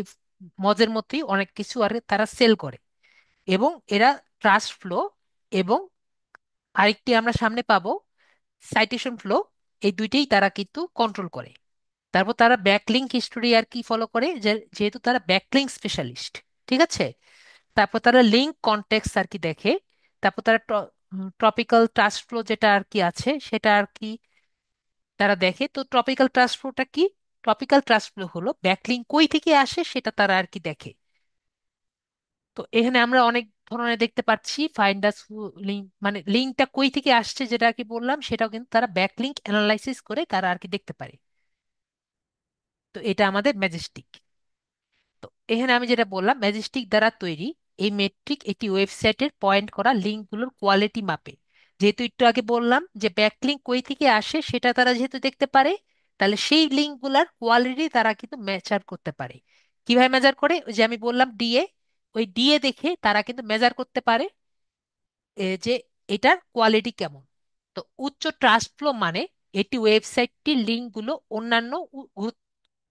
মজের মতোই অনেক কিছু আর তারা সেল করে। এবং এরা ট্রাস্ট ফ্লো এবং আরেকটি আমরা সামনে পাবো সাইটেশন ফ্লো, এই দুইটাই তারা কিন্তু কন্ট্রোল করে। তারপর তারা ব্যাকলিংক হিস্টোরি আর কি ফলো করে, যেহেতু তারা ব্যাকলিংক স্পেশালিস্ট। ঠিক আছে। তারপর তারা লিঙ্ক কনটেক্সট আর কি দেখে। তারপর তারা টপিক্যাল ট্রাস্ট ফ্লো যেটা আর কি আছে সেটা আর কি তারা দেখে। তো টপিক্যাল ট্রাস্ট ফ্লোটা কি? টপিক্যাল ট্রাস্ট ফ্লো হলো ব্যাকলিঙ্ক কই থেকে আসে সেটা তারা আর কি দেখে। তো এখানে আমরা অনেক ধরনের দেখতে পাচ্ছি ফাইন্ডার্স লিঙ্ক, মানে লিঙ্কটা কই থেকে আসছে যেটা আর কি বললাম, সেটাও কিন্তু তারা ব্যাকলিঙ্ক অ্যানালাইসিস করে তারা আর কি দেখতে পারে। তো এটা আমাদের ম্যাজেস্টিক। তো এখানে আমি যেটা বললাম ম্যাজেস্টিক দ্বারা তৈরি এই মেট্রিক একটি ওয়েবসাইটের পয়েন্ট করা লিঙ্কগুলোর কোয়ালিটি মাপে। যেহেতু একটু আগে বললাম যে ব্যাকলিঙ্ক কই থেকে আসে সেটা তারা যেহেতু দেখতে পারে, তাহলে সেই লিঙ্কগুলোর কোয়ালিটি তারা কিন্তু মেজার করতে পারে। কিভাবে মেজার করে? ওই যে আমি বললাম ডিএ, ওই ডিএ দেখে তারা কিন্তু মেজার করতে পারে যে এটার কোয়ালিটি কেমন। তো উচ্চ ট্রাস্ট ফ্লো মানে এটি ওয়েবসাইটটির লিঙ্কগুলো অন্যান্য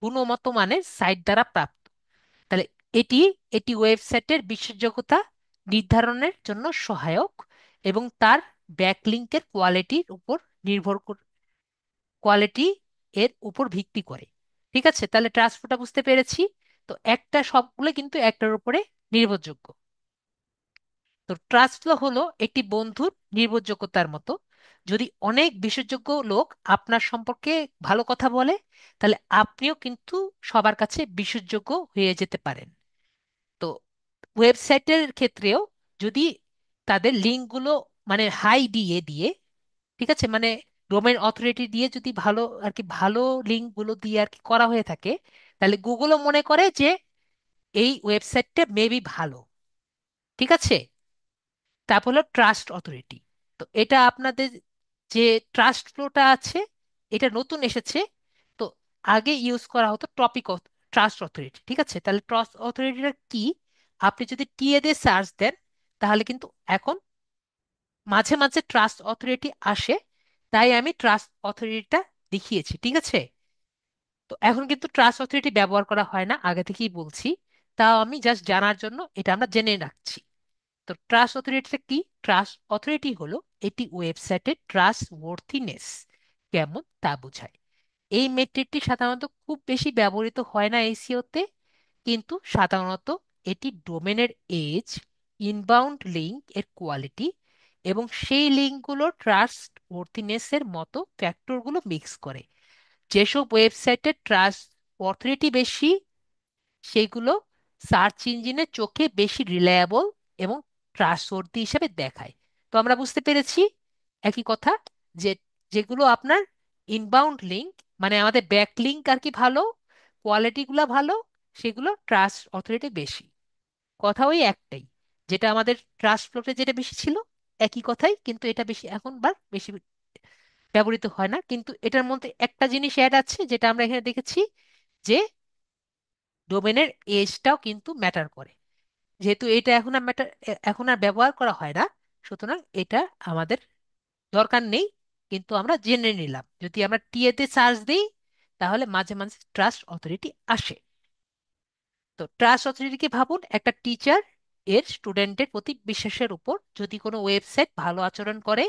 গুণগত মানের সাইট দ্বারা প্রাপ্ত। তাহলে এটি এটি ওয়েবসাইটের বিশ্বাসযোগ্যতা নির্ধারণের জন্য সহায়ক এবং তার ব্যাকলিংকের নির্ভর কোয়ালিটি এর উপর ভিত্তি করে। ঠিক আছে, তাহলে ট্রান্সফারটা বুঝতে পেরেছি। তো একটা সবগুলো কিন্তু একটার উপরে নির্ভরযোগ্য। তো ট্রাস্ট ফ্লো হলো একটি বন্ধুর নির্ভরযোগ্যতার মতো। যদি অনেক বিশ্বাসযোগ্য লোক আপনার সম্পর্কে ভালো কথা বলে, তাহলে আপনিও কিন্তু সবার কাছে বিশ্বাসযোগ্য হয়ে যেতে পারেন। তো ওয়েবসাইটের ক্ষেত্রেও যদি তাদের লিঙ্কগুলো মানে হাই দিয়ে দিয়ে, ঠিক আছে, মানে ডোমেইন অথরিটি দিয়ে যদি ভালো আর কি ভালো লিঙ্কগুলো দিয়ে আর কি করা হয়ে থাকে, তাহলে গুগলও মনে করে যে এই ওয়েবসাইটটা মেবি ভালো। ঠিক আছে। তারপর হলো ট্রাস্ট অথরিটি। তো এটা আপনাদের যে ট্রাস্ট ফ্লোটা আছে এটা নতুন এসেছে। তো আগে ইউজ করা হতো ট্রাস্ট অথরিটি। ঠিক আছে, তাহলে ট্রাস্ট অথরিটিটা কি? আপনি যদি টিএ দিয়ে সার্চ দেন তাহলে কিন্তু এখন মাঝে মাঝে ট্রাস্ট অথরিটি আসে, তাই আমি ট্রাস্ট অথরিটিটা দেখিয়েছি। ঠিক আছে। তো এখন কিন্তু ট্রাস্ট অথরিটি ব্যবহার করা হয় না, আগে থেকেই বলছি। তাও আমি জাস্ট জানার জন্য এটা আমরা জেনে রাখছি। তো ট্রাস্ট অথরিটিটা কি? ট্রাস্ট অথরিটি হলো এটি ওয়েবসাইটের ট্রাস্ট ওর্থিনেস কেমন তা বোঝায়। এই মেট্রিকটি সাধারণত খুব বেশি ব্যবহৃত হয় না এসইওতে, কিন্তু সাধারণত এটি ডোমেনের এজ, ইনবাউন্ড লিঙ্ক এর কোয়ালিটি এবং সেই লিঙ্কগুলোর ট্রাস্ট ওর্থিনেসের মতো ফ্যাক্টরগুলো মিক্স করে। যেসব ওয়েবসাইটের ট্রাস্ট অথরিটি বেশি সেইগুলো সার্চ ইঞ্জিনের চোখে বেশি রিলায়েবল এবং ট্রাস্টওয়ার্দি হিসেবে দেখায়। তো আমরা বুঝতে পেরেছি একই কথা, যে যেগুলো আপনার ইনবাউন্ড লিঙ্ক মানে আমাদের ব্যাক লিঙ্ক আর কি ভালো, কোয়ালিটিগুলো ভালো, সেগুলো ট্রাস্ট অথরিটি বেশি। কথা ওই একটাই, যেটা আমাদের ট্রাস্ট ফ্লোটে যেটা বেশি ছিল একই কথাই, কিন্তু এটা বেশি এখন বেশি ব্যবহৃত হয় না। কিন্তু এটার মধ্যে একটা জিনিস অ্যাড আছে যেটা আমরা এখানে দেখেছি, যে ডোমেনের এজটাও কিন্তু ম্যাটার করে। যেহেতু এটা এখন আর ব্যবহার করা হয় না, সুতরাং এটা আমাদের দরকার নেই। কিন্তু আমরা জেনে নিলাম যদি আমরা টিএ তে সার্চ দিই তাহলে মাঝে মাঝে ট্রাস্ট অথরিটি আসে। তো ট্রাস্ট অথরিটিকে ভাবুন একটা টিচার এর স্টুডেন্টের প্রতি বিশ্বাসের উপর। যদি কোনো ওয়েবসাইট ভালো আচরণ করে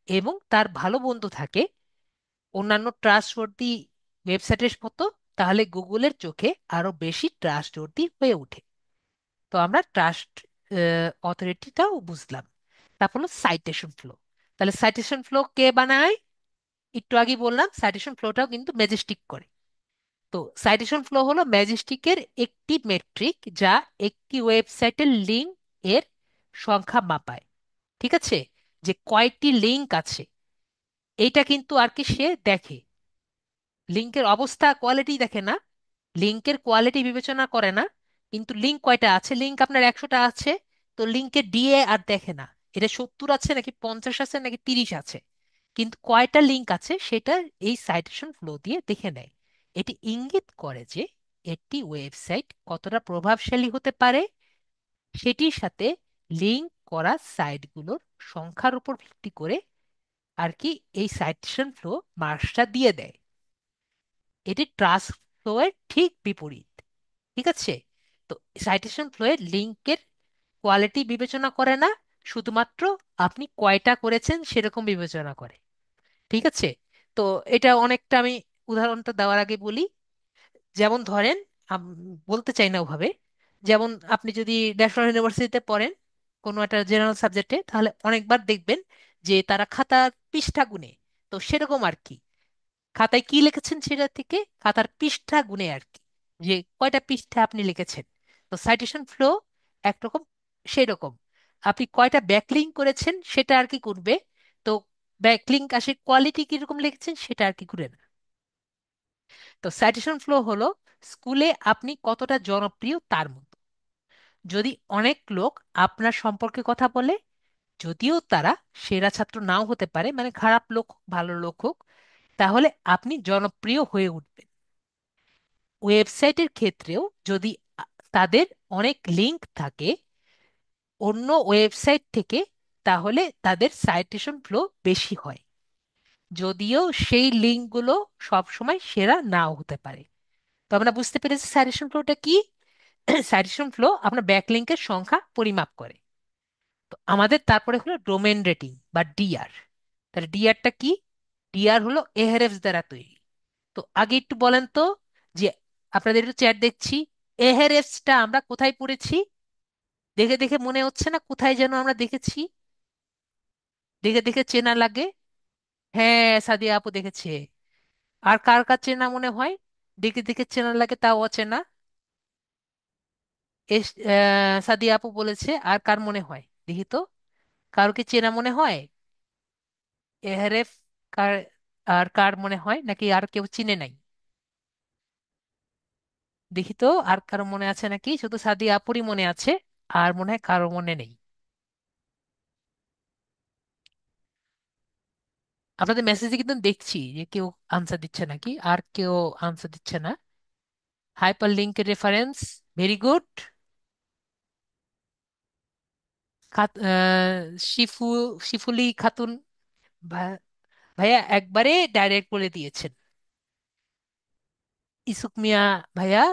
এবং তার ভালো বন্ধু থাকে অন্যান্য ট্রাস্টওয়ার্দি ওয়েবসাইটের মতো, তাহলে গুগলের চোখে আরো বেশি ট্রাস্টওয়ার্দি হয়ে ওঠে। তো আমরা ট্রাস্ট অথরিটিটাও বুঝলাম। তারপর হলো সাইটেশন ফ্লো। তাহলে সাইটেশন ফ্লো কে বানায়? একটু আগে বললাম সাইটেশন ফ্লোটাও কিন্তু ম্যাজেস্টিক করে। তো সাইটেশন ফ্লো হলো ম্যাজেস্টিকের একটি মেট্রিক যা একটি ওয়েবসাইটের লিঙ্ক এর সংখ্যা মাপায়। ঠিক আছে, যে কয়টি লিঙ্ক আছে এইটা কিন্তু আর কি সে দেখে। লিঙ্কের অবস্থা কোয়ালিটি দেখে না, লিঙ্কের কোয়ালিটি বিবেচনা করে না, কিন্তু লিঙ্ক কয়টা আছে, লিঙ্ক আপনার 100টা আছে, তো লিঙ্কের ডিএ আর দেখে না এটা 70 আছে নাকি 50 আছে নাকি 30 আছে। কিন্তু কয়টা লিঙ্ক আছে সেটা এই সাইটেশন ফ্লো দিয়ে দেখে নেয়। এটি ইঙ্গিত করে যে একটি ওয়েবসাইট কতটা প্রভাবশালী হতে পারে। সেটির সাথে লিঙ্ক করা সাইটগুলোর সংখ্যার উপর ভিত্তি করে আর কি এই সাইটেশন ফ্লো মার্কসটা দিয়ে দেয়। এটি ট্রাস্ট ফ্লো এর ঠিক বিপরীত। ঠিক আছে? তো সাইটেশন ফ্লো এর লিঙ্কের কোয়ালিটি বিবেচনা করে না, শুধুমাত্র আপনি কয়টা করেছেন সেরকম বিবেচনা করে। ঠিক আছে? তো এটা অনেকটা আমি উদাহরণটা দেওয়ার আগে বলি। যেমন ধরেন, বলতে চাই না ওভাবে, যেমন আপনি যদি ন্যাশনাল ইউনিভার্সিটিতে পড়েন কোনো একটা জেনারেল সাবজেক্টে, তাহলে অনেকবার দেখবেন যে তারা খাতার পৃষ্ঠা গুনে। তো সেরকম আর কি, খাতায় কি লিখেছেন সেটা থেকে খাতার পৃষ্ঠা গুনে আর কি, যে কয়টা পৃষ্ঠা আপনি লিখেছেন। তো সাইটেশন ফ্লো একরকম সেই রকম, আপনি কয়টা ব্যাকলিঙ্ক করেছেন সেটা আর কি করবে। তো ব্যাকলিঙ্ক আসে কোয়ালিটি কিরকম লিখেছেন সেটা আর কি ঘুরে না। তো সাইটেশন ফ্লো হলো স্কুলে আপনি কতটা জনপ্রিয় তার মতো। যদি অনেক লোক আপনার সম্পর্কে কথা বলে, যদিও তারা সেরা ছাত্র নাও হতে পারে, মানে খারাপ লোক হোক, ভালো লোক হোক, তাহলে আপনি জনপ্রিয় হয়ে উঠবেন। ওয়েবসাইটের ক্ষেত্রেও যদি আ- তাদের অনেক লিংক থাকে অন্য ওয়েবসাইট থেকে, তাহলে তাদের সাইটেশন ফ্লো বেশি হয়, যদিও সেই লিঙ্কগুলো সবসময় সেরা নাও হতে পারে। তো আমরা বুঝতে পেরেছি সাইটেশন ফ্লোটা কি। সাইটেশন ফ্লো আপনার ব্যাকলিঙ্কের সংখ্যা পরিমাপ করে। তো আমাদের তারপরে হলো ডোমেন রেটিং বা ডিআর। তাহলে ডিআরটা কি? ডিআর হলো এহারেফস দ্বারা তৈরি। তো আগে একটু বলেন তো, যে আপনাদের একটু চ্যাট দেখছি, এহারেফসটা আমরা কোথায় পড়েছি? দেখে দেখে মনে হচ্ছে না কোথায় যেন আমরা দেখেছি? দেখে দেখে চেনা লাগে। হ্যাঁ, সাদিয়া আপু দেখেছে। আর কার কার চেনা মনে হয়? দেখে দেখে চেনা লাগে তাও অচেনা। সাদিয়া আপু বলেছে, আর কার মনে হয় দেখি তো, কারো কি চেনা মনে হয় এহারেফ? কার? আর কার মনে হয়, নাকি আর কেউ চিনে নাই? দেখি তো আর কারো মনে আছে নাকি, শুধু সাদিয়া আপুরই মনে আছে, আর মনে হয় কারো মনে নেই। আপনাদের মেসেজে কিন্তু দেখছি যে কেউ আনসার দিচ্ছে নাকি, আর কেউ আনসার দিচ্ছে না। হাইপার লিঙ্কের reference, very good. Shifu, Shifuli Khatun, ভা- ভাইয়া একবারে ডাইরেক্ট বলে দিয়েছেন। ইসুক মিয়া ভাইয়া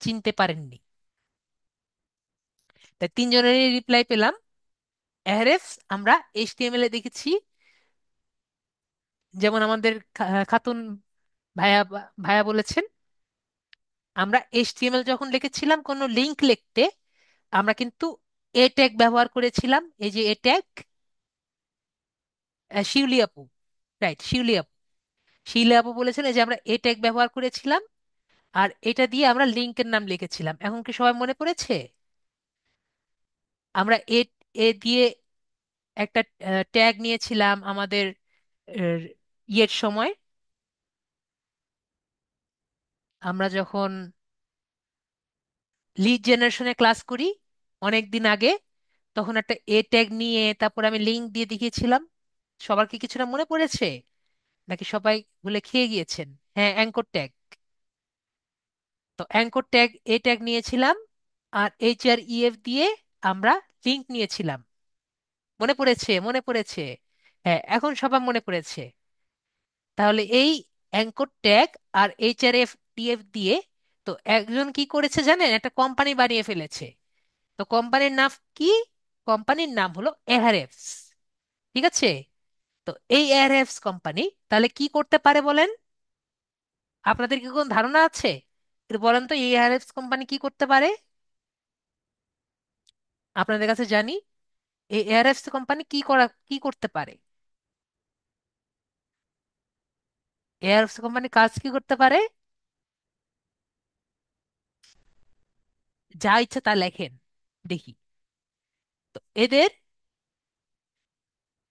চিনতে পারেননি। তাই তিনজনেরই রিপ্লাই পেলাম। এহরেফস আমরা এইচটিএমএল এ দেখেছি, যেমন আমাদের খাতুন ভাইয়া ভাইয়া বলেছেন। আমরা এইচটিএমএল যখন লিখেছিলাম কোনো লিংক লিখতে, আমরা কিন্তু এ ট্যাগ ব্যবহার করেছিলাম, এই যে এ ট্যাগ। শিউলি আপু, রাইট, শিউলি আপু, শিউলি আপু বলেছেন এই যে আমরা এ ট্যাগ ব্যবহার করেছিলাম, আর এটা দিয়ে আমরা লিংকের নাম লিখেছিলাম। এখন কি সবাই মনে পড়েছে? আমরা এ এ দিয়ে একটা ট্যাগ নিয়েছিলাম আমাদের ইয়ের সময়, আমরা যখন লিড জেনারেশনে ক্লাস করি অনেক দিন আগে, তখন একটা এ ট্যাগ নিয়ে তারপর আমি লিংক দিয়ে দেখিয়েছিলাম। সবার কি কিছুটা মনে পড়েছে, নাকি সবাই ভুলে খেয়ে গিয়েছেন? হ্যাঁ, অ্যাঙ্কর ট্যাগ। তো অ্যাঙ্কর ট্যাগ এ ট্যাগ নিয়েছিলাম, আর এইচ আর ইএফ দিয়ে আমরা লিংক নিয়েছিলাম। মনে পড়েছে, মনে পড়েছে। হ্যাঁ, এখন সবার মনে পড়েছে। তাহলে এই অ্যাঙ্কর ট্যাগ আর এইচ আর এফ ডিএফ দিয়ে, তো একজন কি করেছে জানেন, একটা কোম্পানি বানিয়ে ফেলেছে। তো কোম্পানির নাম কি? কোম্পানির নাম হলো এহারেফস। ঠিক আছে? তো এই এয়ারহেভস কোম্পানি তাহলে কি করতে পারে বলেন? আপনাদের কি কোনো ধারণা আছে? একটু বলেন তো এই এয়ারহেভস কোম্পানি কি করতে পারে। আপনাদের কাছে জানি, এই এয়ারহেভস কোম্পানি কি করতে পারে? এয়ারহেভস কোম্পানি কাজ কি করতে পারে? যা ইচ্ছা তা লেখেন দেখি। তো এদের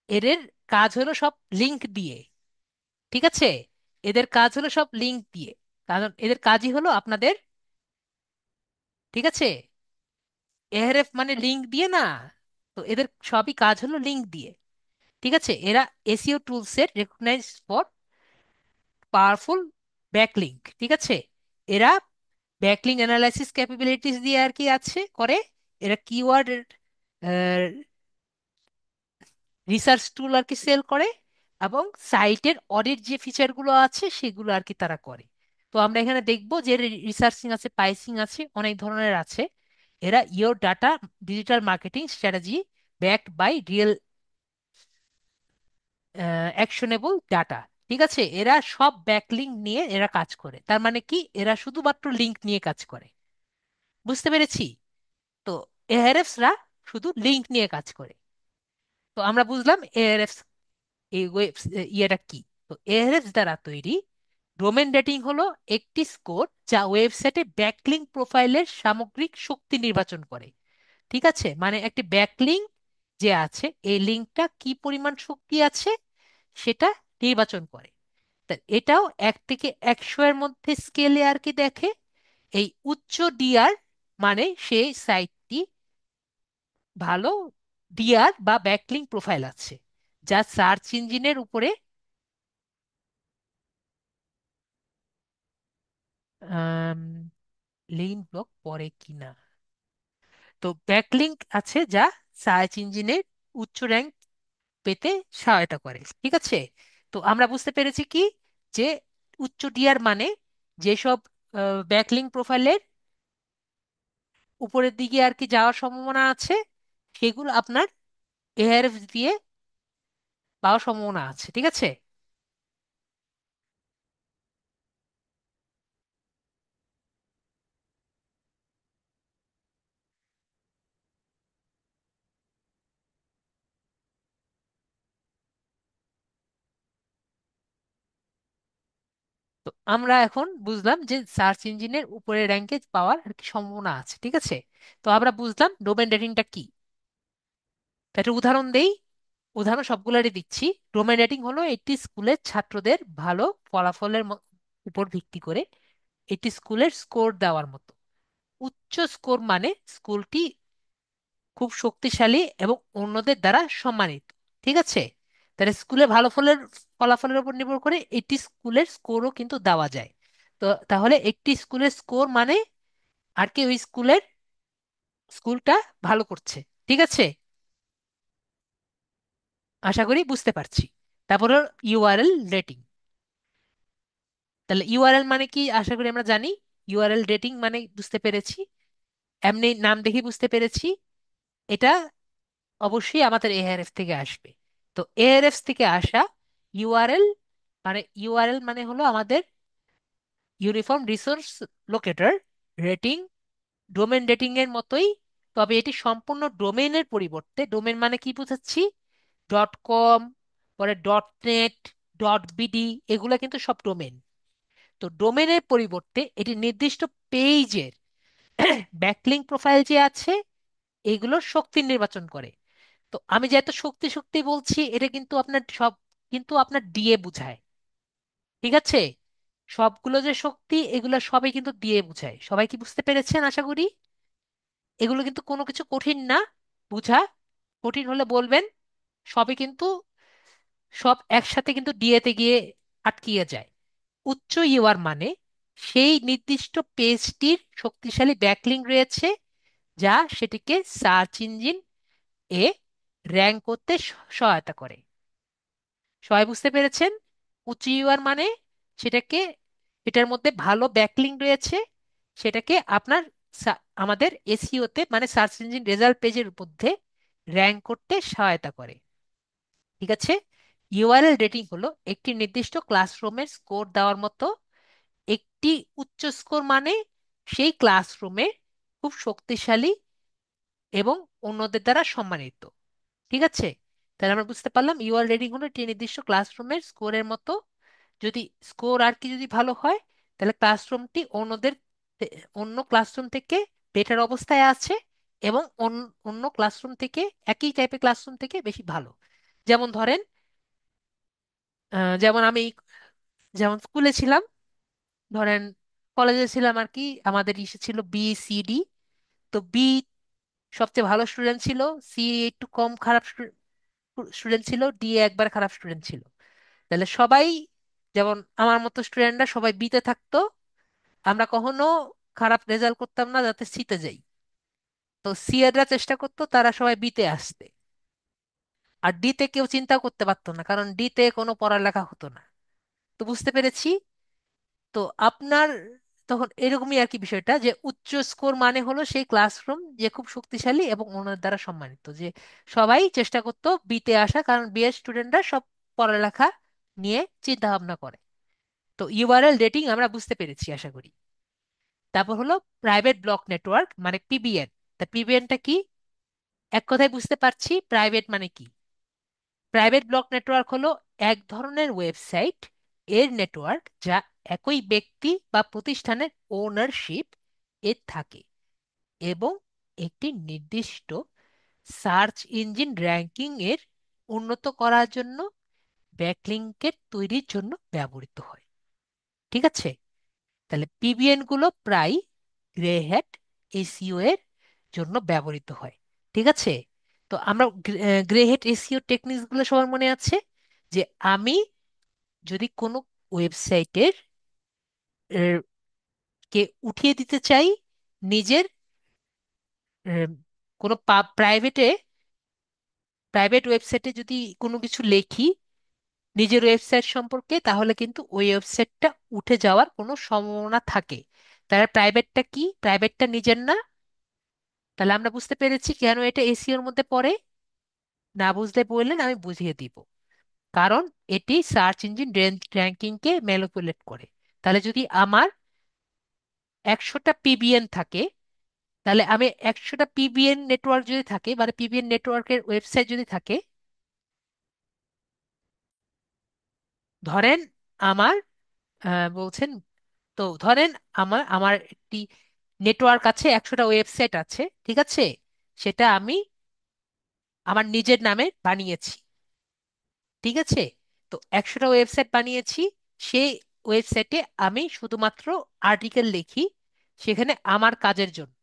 এদের কাজ হলো সব লিংক দিয়ে। ঠিক আছে? এদের কাজ হলো সব লিংক দিয়ে, কারণ এদের কাজই হলো আপনাদের, ঠিক আছে, এআরএফ মানে লিংক দিয়ে না। তো এদের সবই কাজ হলো লিংক দিয়ে। ঠিক আছে, এরা এসইও টুলসের রেকগনাইজ ফর পাওয়ারফুল ব্যাকলিঙ্ক। ঠিক আছে, এরা ব্যাকলিঙ্ক অ্যানালাইসিস ক্যাপাবিলিটিস দিয়ে আর কি আছে করে। এরা কিওয়ার্ড রিসার্চ টুল আর কি সেল করে, এবং সাইটের অডিট যে ফিচারগুলো আছে সেগুলো আর কি তারা করে। তো আমরা এখানে দেখবো যে রিসার্চিং আছে, প্রাইসিং আছে, অনেক ধরনের আছে। এরা your data digital marketing strategy backed by real actionable data. ঠিক আছে, এরা সব ব্যাকলিঙ্ক নিয়ে এরা কাজ করে। তার মানে কি, এরা শুধুমাত্র লিঙ্ক নিয়ে কাজ করে। বুঝতে পেরেছি? তো এআরএফসরা শুধু লিঙ্ক নিয়ে কাজ করে। তো আমরা বুঝলাম এআরএফস এই ওয়েব ইয়েটা কি। তো এআরএফস দ্বারা তৈরি ডোমেন রেটিং হলো একটি স্কোর যা ওয়েবসাইটে ব্যাকলিঙ্ক প্রোফাইলের সামগ্রিক শক্তি নির্বাচন করে। ঠিক আছে, মানে একটি ব্যাকলিঙ্ক যে আছে এই লিঙ্কটা কি পরিমাণ শক্তি আছে সেটা নির্বাচন করে। তা এটাও 1 থেকে 100 এর মধ্যে স্কেলে আর কি দেখে। এই উচ্চ ডিআর মানে সেই সাইটটি ভালো ডিআর বা ব্যাকলিঙ্ক প্রোফাইল আছে, যা সার্চ ইঞ্জিনের উপরে লিঙ্ক ব্লক পড়ে কিনা। তো ব্যাকলিঙ্ক আছে যা সার্চ ইঞ্জিনের উচ্চ র্যাঙ্ক পেতে সহায়তা করে। ঠিক আছে, তো আমরা বুঝতে পেরেছি কি, যে উচ্চ টিয়ার মানে যেসব ব্যাকলিঙ্ক প্রোফাইলের উপরের দিকে আর কি যাওয়ার সম্ভাবনা আছে সেগুলো আপনার এআরএফ দিয়ে পাওয়ার সম্ভাবনা আছে। ঠিক আছে, তো আমরা এখন বুঝলাম যে সার্চ ইঞ্জিনের উপরে র্যাঙ্কে পাওয়ার আর কি সম্ভাবনা আছে। ঠিক আছে, তো আমরা বুঝলাম ডোমেন রেটিংটা কি। তো একটা উদাহরণ দেই, উদাহরণ সবগুলোরই দিচ্ছি। ডোমেন রেটিং হলো একটি স্কুলের ছাত্রদের ভালো ফলাফলের উপর ভিত্তি করে একটি স্কুলের স্কোর দেওয়ার মতো। উচ্চ স্কোর মানে স্কুলটি খুব শক্তিশালী এবং অন্যদের দ্বারা সম্মানিত। ঠিক আছে, তাহলে স্কুলে ভালো ফলাফলের উপর নির্ভর করে একটি স্কুলের স্কোরও কিন্তু দেওয়া যায়। তো তাহলে একটি স্কুলের স্কোর মানে আর কি ওই স্কুলটা ভালো করছে। ঠিক আছে, আশা করি বুঝতে পারছি। তারপর ইউআরএল রেটিং। তাহলে ইউআরএল মানে কি আশা করি আমরা জানি। ইউআরএল রেটিং মানে বুঝতে পেরেছি, এমনি নাম দেখে বুঝতে পেরেছি। এটা অবশ্যই আমাদের এআরএফ থেকে আসবে। তো এআরএফ থেকে আসা ইউআরএল মানে, ইউআরএল মানে হলো আমাদের uniform resource locator rating. Domain rating এর মতোই, তবে এটি সম্পূর্ণ ডোমেনের পরিবর্তে, ডোমেন মানে কি বুঝাচ্ছি, .com, পরে .net, .bd, এগুলো কিন্তু সব ডোমেন। তো ডোমেনের পরিবর্তে এটি নির্দিষ্ট পেজের ব্যাকলিঙ্ক প্রোফাইল যে আছে এগুলোর শক্তি নির্বাচন করে। তো আমি যে এত শক্তি শক্তি বলছি এটা কিন্তু আপনার সব কিন্তু আপনার দিয়ে বুঝায়। ঠিক আছে, সবগুলো যে শক্তি এগুলো সবই কিন্তু দিয়ে বুঝায়। সবাই কি বুঝতে পেরেছেন আশা করি? এগুলো কিন্তু কোনো কিছু কঠিন না বুঝা। কঠিন হলে বলবেন। সবই কিন্তু সব একসাথে কিন্তু ডিএতে গিয়ে আটকিয়ে যায়। উচ্চ ইউআর মানে সেই নির্দিষ্ট পেজটির শক্তিশালী ব্যাকলিঙ্ক রয়েছে যা সেটিকে সার্চ ইঞ্জিন এ র্যাঙ্ক করতে সহায়তা করে। সবাই বুঝতে পেরেছেন? উঁচু ইউআর মানে সেটাকে, এটার মধ্যে ভালো ব্যাকলিঙ্ক রয়েছে, সেটাকে আপনার আমাদের এসইও তে মানে সার্চ ইঞ্জিন রেজাল্ট পেজের মধ্যে র্যাঙ্ক করতে সহায়তা করে। ঠিক আছে, ইউআরএল রেটিং হলো একটি নির্দিষ্ট ক্লাসরুমের স্কোর দেওয়ার মতো। একটি উচ্চ স্কোর মানে সেই ক্লাসরুমে খুব শক্তিশালী এবং অন্যদের দ্বারা সম্মানিত। ঠিক আছে, তাহলে আমরা বুঝতে পারলাম ইউআর রেটিং হলো একটি নির্দিষ্ট ক্লাসরুমের স্কোরের মতো। যদি স্কোর আর কি যদি ভালো হয় তাহলে ক্লাসরুমটি অন্য ক্লাসরুম থেকে বেটার অবস্থায় আছে, এবং অন্য ক্লাসরুম থেকে, একই টাইপের ক্লাসরুম থেকে বেশি ভালো। যেমন ধরেন, যেমন আমি যেমন স্কুলে ছিলাম, ধরেন কলেজে ছিলাম আর কি, আমাদের ইসে ছিল BCD। তো বি সবচেয়ে ভালো স্টুডেন্ট ছিল, সি একটু কম খারাপ স্টুডেন্ট ছিল, ডি এ একবার খারাপ স্টুডেন্ট ছিল। তাহলে সবাই, যেমন আমার মতো স্টুডেন্টরা সবাই বিতে থাকতো, আমরা কখনো খারাপ রেজাল্ট করতাম না যাতে সিতে যাই। তো সি এররা চেষ্টা করতো তারা সবাই বিতে আসতে। আর ডিতে কেউ চিন্তা করতে পারতো না, কারণ ডিতে কোনো পড়ালেখা হতো না। তো বুঝতে পেরেছি। তো আপনার তখন এরকমই আর কি বিষয়টা, যে উচ্চ স্কোর মানে হলো সেই ক্লাসরুম যে খুব শক্তিশালী এবং ওনার দ্বারা সম্মানিত, যে সবাই চেষ্টা করতো বিতে আসা, কারণ বি এর স্টুডেন্টরা সব পড়ালেখা নিয়ে চিন্তা ভাবনা করে। তো ইউআরএল রেটিং আমরা বুঝতে পেরেছি আশা করি। তারপর হলো প্রাইভেট ব্লক নেটওয়ার্ক মানে পিবিএন। তা পিবিএনটা কি? এক কথায় বুঝতে পারছি প্রাইভেট মানে কি। প্রাইভেট ব্লক নেটওয়ার্ক হলো এক ধরনের ওয়েবসাইট এর নেটওয়ার্ক যা একই ব্যক্তি বা প্রতিষ্ঠানের ওনারশিপ এর থাকে, এবং একটি নির্দিষ্ট সার্চ ইঞ্জিন র্যাঙ্কিং এর উন্নত করার জন্য ব্যাকলিংকের তৈরির জন্য ব্যবহৃত হয়। ঠিক আছে? তাহলে পিবিএন গুলো প্রায় গ্রে হ্যাট এসইও এর জন্য ব্যবহৃত হয়। ঠিক আছে? তো আমরা গ্রে হ্যাট এসইও টেকনিক্স গুলো সবার মনে আছে, যে আমি যদি কোনো ওয়েবসাইটের কে উঠিয়ে দিতে চাই নিজের আহ, কোনো প্রাইভেটে প্রাইভেট ওয়েবসাইটে যদি কোনো কিছু লেখি নিজের ওয়েবসাইট সম্পর্কে, তাহলে কিন্তু ওই ওয়েবসাইটটা উঠে যাওয়ার কোনো সম্ভাবনা থাকে। তাহলে প্রাইভেটটা কি? প্রাইভেটটা নিজের না। তাহলে আমরা বুঝতে পেরেছি কেন এটা এসইওর মধ্যে পড়ে। না বুঝলে বললেন, আমি বুঝিয়ে দিব। কারণ এটি সার্চ ইঞ্জিন র্যাঙ্কিংকে ম্যানিপুলেট করে। তাহলে যদি আমার 100টা পিবিএন থাকে, তাহলে আমি 100টা পিবিএন নেটওয়ার্ক যদি থাকে, মানে পিবিএন নেটওয়ার্কের ওয়েবসাইট যদি থাকে, ধরেন আমার বলছেন, তো ধরেন আমার আমার একটি নেটওয়ার্ক আছে, 100টা ওয়েবসাইট আছে। ঠিক আছে? সেটা আমি আমার নিজের নামে বানিয়েছি। ঠিক আছে? তো 100টা ওয়েবসাইট বানিয়েছি। সেই ওয়েবসাইটে আমি শুধুমাত্র আর্টিকেল লিখি, সেখানে আমার কাজের জন্য।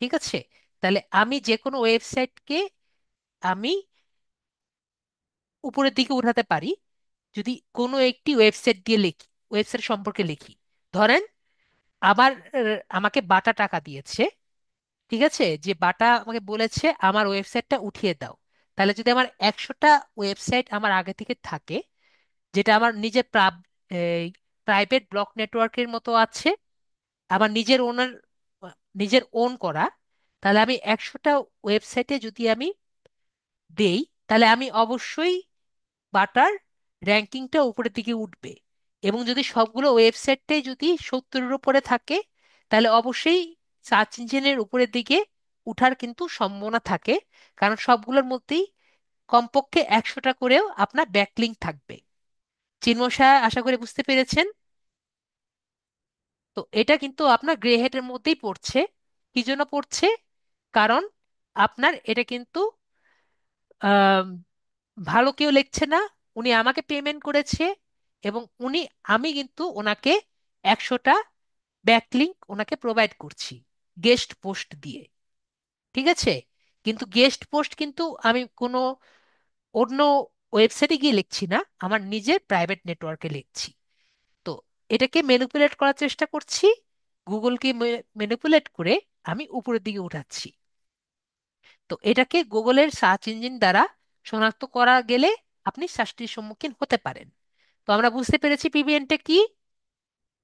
ঠিক আছে? তাহলে আমি যে কোনো ওয়েবসাইটকে আমি উপরের দিকে উঠাতে পারি যদি কোনো একটি ওয়েবসাইট দিয়ে লিখি, ওয়েবসাইট সম্পর্কে লিখি। ধরেন আমার আমাকে বাটা টাকা দিয়েছে। ঠিক আছে? যে বাটা আমাকে বলেছে আমার ওয়েবসাইটটা উঠিয়ে দাও। তাহলে যদি আমার 100টা ওয়েবসাইট আমার আগে থেকে থাকে, যেটা আমার নিজের প্রাইভেট ব্লক নেটওয়ার্কের মতো আছে, আমার নিজের ওনার নিজের ওন করা, তাহলে আমি 100টা ওয়েবসাইটে যদি আমি দেই, তাহলে আমি অবশ্যই বাটার র্যাঙ্কিংটা উপরের দিকে উঠবে। এবং যদি সবগুলো ওয়েবসাইটটাই যদি 70-এর উপরে থাকে, তাহলে অবশ্যই সার্চ ইঞ্জিনের উপরের দিকে উঠার কিন্তু সম্ভাবনা থাকে, কারণ সবগুলোর মধ্যেই কমপক্ষে 100টা করেও আপনার ব্যাকলিঙ্ক থাকবে। চিন্মশা, আশা করি বুঝতে পেরেছেন। তো এটা কিন্তু আপনার গ্রে হেডের মধ্যেই পড়ছে। কি জন্য পড়ছে? কারণ আপনার এটা কিন্তু আম, ভালো কেউ লিখছে না, উনি আমাকে পেমেন্ট করেছে, এবং আমি কিন্তু ওনাকে 100টা ব্যাকলিংক ওনাকে প্রোভাইড করছি গেস্ট পোস্ট দিয়ে। ঠিক আছে? কিন্তু গেস্ট পোস্ট কিন্তু আমি কোনো অন্য ওয়েবসাইটে গিয়ে লিখছি না, আমার নিজের প্রাইভেট নেটওয়ার্কে লিখছি। তো এটাকে ম্যানিপুলেট করার চেষ্টা করছি, গুগলকে ম্যানিপুলেট করে আমি উপরের দিকে উঠাচ্ছি। তো এটাকে গুগলের সার্চ ইঞ্জিন দ্বারা শনাক্ত করা গেলে আপনি শাস্তির সম্মুখীন হতে পারেন। তো আমরা বুঝতে পেরেছি পিবিএনটা কি।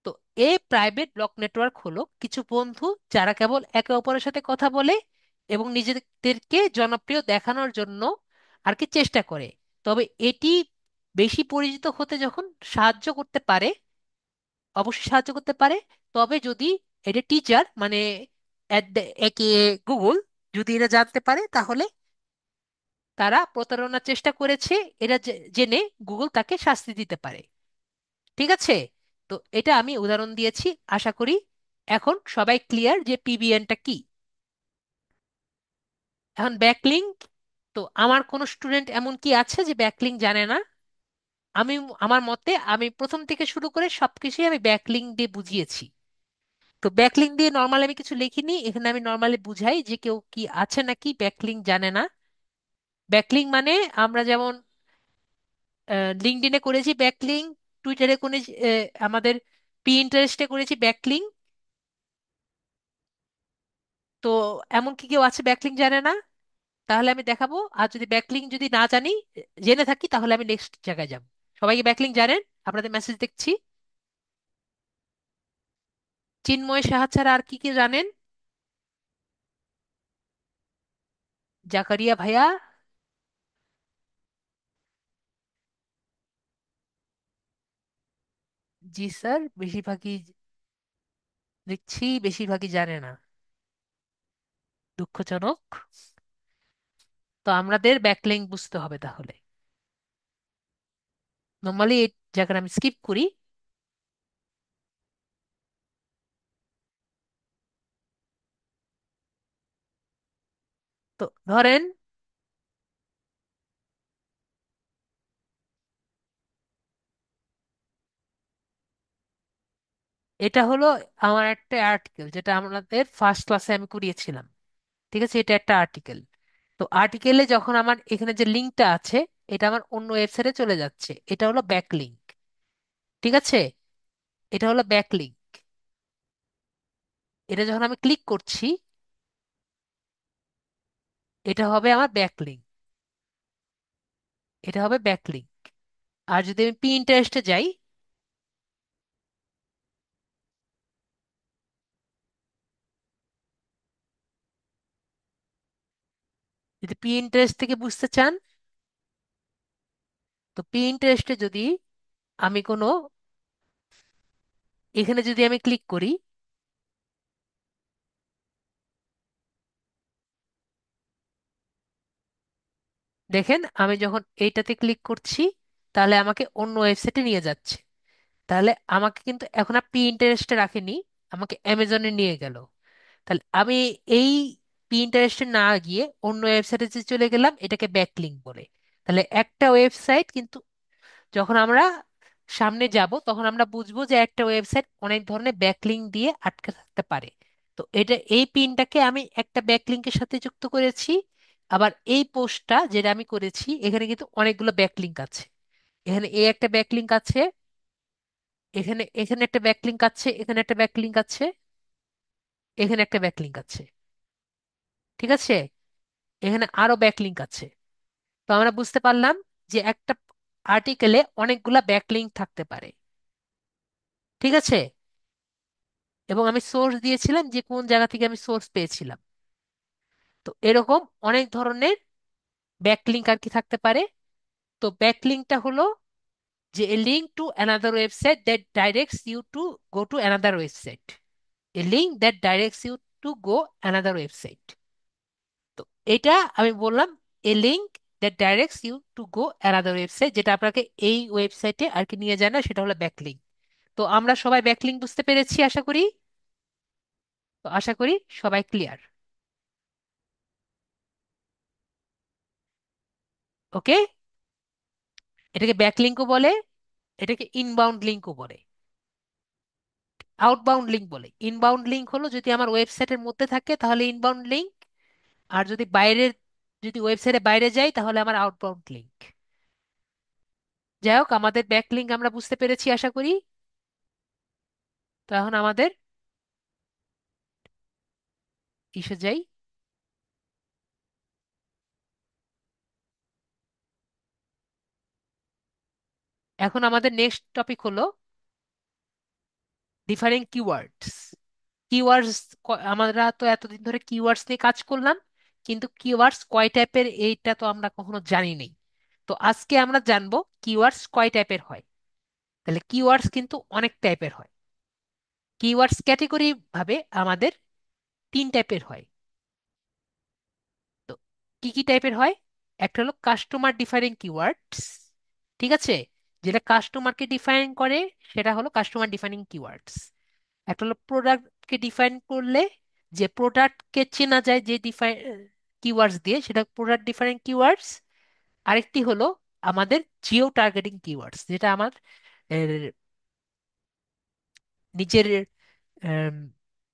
তো এই প্রাইভেট ব্লক নেটওয়ার্ক হলো কিছু বন্ধু যারা কেবল একে অপরের সাথে কথা বলে এবং নিজেদেরকে জনপ্রিয় দেখানোর জন্য আর কি চেষ্টা করে। তবে এটি বেশি পরিচিত হতে যখন সাহায্য করতে পারে, অবশ্যই সাহায্য করতে পারে, তবে যদি এটা টিচার মানে একে গুগল যদি এটা জানতে পারে, তাহলে তারা প্রতারণার চেষ্টা করেছে এটা জেনে গুগল তাকে শাস্তি দিতে পারে। ঠিক আছে? তো এটা আমি উদাহরণ দিয়েছি। আশা করি এখন সবাই ক্লিয়ার যে পিবিএনটা কি। এখন ব্যাকলিংক। তো আমার কোনো স্টুডেন্ট এমন কি আছে যে ব্যাকলিংক জানে না? আমি আমার মতে আমি প্রথম থেকে শুরু করে সবকিছুই আমি ব্যাকলিংক দিয়ে বুঝিয়েছি। তো ব্যাকলিংক দিয়ে নর্মালি আমি কিছু লিখিনি, এখানে আমি নর্মালি বুঝাই যে কেউ কি আছে নাকি ব্যাকলিংক জানে না। ব্যাকলিং মানে আমরা যেমন লিঙ্কডইনে করেছি ব্যাকলিং, টুইটারে করেছি, আমাদের পিন্টারেস্টে করেছি ব্যাকলিং। তো এমন কি কেউ আছে ব্যাকলিং জানে না? তাহলে আমি দেখাবো। আর যদি ব্যাকলিং যদি না জানি, জেনে থাকি, তাহলে আমি নেক্সট জায়গায় যাব। সবাইকে ব্যাকলিং জানেন? আপনাদের মেসেজ দেখছি। চিন্ময় সাহা ছাড়া আর কি কি জানেন? জাকারিয়া ভাইয়া? জি স্যার, বেশিরভাগই দেখছি বেশিরভাগই জানে না। দুঃখজনক। তো আমাদের ব্যাকলিং বুঝতে হবে তাহলে। নর্মালি এই জায়গাটা আমি স্কিপ করি। তো ধরেন এটা হলো আমার একটা আর্টিকেল, যেটা আমাদের ফার্স্ট ক্লাসে আমি করিয়েছিলাম। ঠিক আছে, এটা একটা আর্টিকেল। তো আর্টিকেলে যখন আমার এখানে যে লিঙ্কটা আছে, এটা আমার অন্য ওয়েবসাইটে চলে যাচ্ছে, এটা হলো ব্যাক লিঙ্ক। ঠিক আছে, এটা হলো ব্যাক লিঙ্ক। এটা যখন আমি ক্লিক করছি, এটা হবে আমার ব্যাক লিঙ্ক। এটা হবে ব্যাক লিঙ্ক। আর যদি আমি পিন্টারেস্টে যাই, যদি পিন্টারেস্ট থেকে বুঝতে চান, তো পিন্টারেস্টে যদি আমি কোনো, এখানে যদি আমি ক্লিক করি, দেখেন আমি যখন এইটাতে ক্লিক করছি, তাহলে আমাকে অন্য ওয়েবসাইটে নিয়ে যাচ্ছে। তাহলে আমাকে কিন্তু এখন আর পিন্টারেস্টে রাখেনি, আমাকে অ্যামাজনে নিয়ে গেল। তাহলে আমি এই পিন্টারেস্টে না গিয়ে অন্য ওয়েবসাইটে যে চলে গেলাম, এটাকে ব্যাকলিঙ্ক বলে। তাহলে একটা ওয়েবসাইট কিন্তু, যখন আমরা সামনে যাব তখন আমরা বুঝবো যে একটা ওয়েবসাইট অনেক ধরনের ব্যাকলিঙ্ক দিয়ে আটকে থাকতে পারে। তো এটা, এই পিনটাকে আমি একটা ব্যাকলিঙ্কের সাথে যুক্ত করেছি। আবার এই পোস্টটা যেটা আমি করেছি, এখানে কিন্তু অনেকগুলো ব্যাকলিঙ্ক আছে। এখানে এই একটা ব্যাকলিঙ্ক আছে, এখানে এখানে একটা ব্যাকলিঙ্ক আছে, এখানে একটা ব্যাকলিঙ্ক আছে, এখানে একটা ব্যাকলিঙ্ক আছে। ঠিক আছে, এখানে আরো ব্যাকলিঙ্ক আছে। তো আমরা বুঝতে পারলাম যে একটা আর্টিকেলে অনেকগুলা ব্যাকলিঙ্ক থাকতে পারে। ঠিক আছে, এবং আমি সোর্স দিয়েছিলাম যে কোন জায়গা থেকে আমি সোর্স পেয়েছিলাম। তো এরকম অনেক ধরনের ব্যাকলিঙ্ক আর কি থাকতে পারে। তো ব্যাকলিঙ্কটা হলো যে a link to another website that directs you to go to another website. A link that directs you to go another website. তো এটা আমি বললাম, a link that directs you to go another website, যেটা আপনাকে এই ওয়েবসাইটে আর কি নিয়ে যায় না, সেটা হলো ব্যাকলিঙ্ক। তো আমরা সবাই ব্যাকলিঙ্ক বুঝতে পেরেছি আশা করি। তো আশা করি সবাই ক্লিয়ার। ওকে, এটাকে ব্যাকলিঙ্কও বলে, এটাকে ইনবাউন্ড লিঙ্কও বলে, আউটবাউন্ড লিঙ্ক বলে। ইনবাউন্ড লিঙ্ক হলো যদি আমার ওয়েবসাইটের মধ্যে থাকে তাহলে ইনবাউন্ড লিঙ্ক, আর যদি বাইরের, যদি ওয়েবসাইটে বাইরে যাই তাহলে আমার আউটবাউন্ড লিঙ্ক। যাই হোক, আমাদের ব্যাকলিঙ্ক আমরা বুঝতে পেরেছি আশা করি। তো এখন আমাদের ইসে যাই। এখন আমাদের নেক্সট টপিক হলো ডিফারিং কিওয়ার্ডস। কিওয়ার্ডস, আমরা তো এতদিন ধরে কিওয়ার্ডস নিয়ে কাজ করলাম, কিন্তু কিওয়ার্ডস কয় টাইপের এইটা তো আমরা কখনো জানি নাই। তো আজকে আমরা জানবো কিওয়ার্ডস কয় টাইপের হয়। তাহলে কিওয়ার্ডস কিন্তু অনেক টাইপের হয়। কিওয়ার্ডস ক্যাটেগরি ভাবে আমাদের তিন টাইপের হয়। তো কি কি টাইপের হয়? একটা হলো কাস্টমার ডিফাইনিং কিওয়ার্ডস। ঠিক আছে, যেটা কাস্টমারকে ডিফাইন করে, সেটা হলো কাস্টমার ডিফাইনিং কিওয়ার্ডস। একটা হলো প্রোডাক্টকে ডিফাইন করলে, যে প্রোডাক্টকে চেনা যায় যে ডিফাইন কিওয়ার্ডস দিয়ে, সেটা প্রোডাক্ট ডিফাইনিং কিওয়ার্ডস। আরেকটি হলো আমাদের জিও টার্গেটিং কিওয়ার্ডস, যেটা আমার এর, নিজের আম,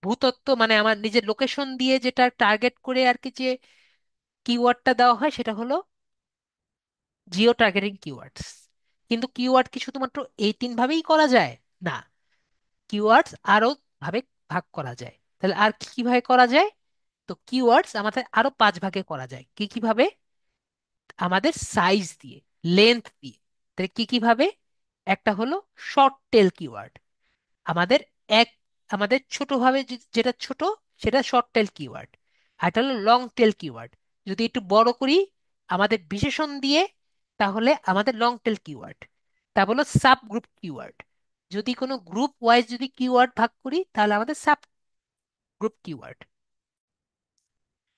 ভূতত্ত্ব, মানে আমার নিজের লোকেশন দিয়ে যেটা টার্গেট করে আর কি, যে কিওয়ার্ডটা দেওয়া হয়, সেটা হলো জিও টার্গেটিং কিওয়ার্ডস। কিন্তু কিওয়ার্ড কি শুধুমাত্র এই তিন ভাবেই করা যায়? না, কিওয়ার্ডস আরো ভাবে ভাগ করা যায়। তাহলে আর কি ভাবে করা যায়? তো কিওয়ার্ডস আমাদের আরো পাঁচ ভাগে করা যায়। কি কি ভাবে? আমাদের সাইজ দিয়ে, লেন্থ দিয়ে। তাহলে কি কি ভাবে? একটা হলো শর্ট টেল কিওয়ার্ড। আমাদের এক আমাদের ছোট ভাবে যেটা ছোট, সেটা শর্ট টেল কিওয়ার্ড। আর এটা হলো লং টেল কিওয়ার্ড। যদি একটু বড় করি আমাদের বিশেষণ দিয়ে, তাহলে আমাদের লং টেল কিওয়ার্ড। তা হলো সাব গ্রুপ কিওয়ার্ড। যদি কোনো গ্রুপ ওয়াইজ যদি কিওয়ার্ড ভাগ করি, তাহলে আমাদের সাব গ্রুপ কিওয়ার্ড।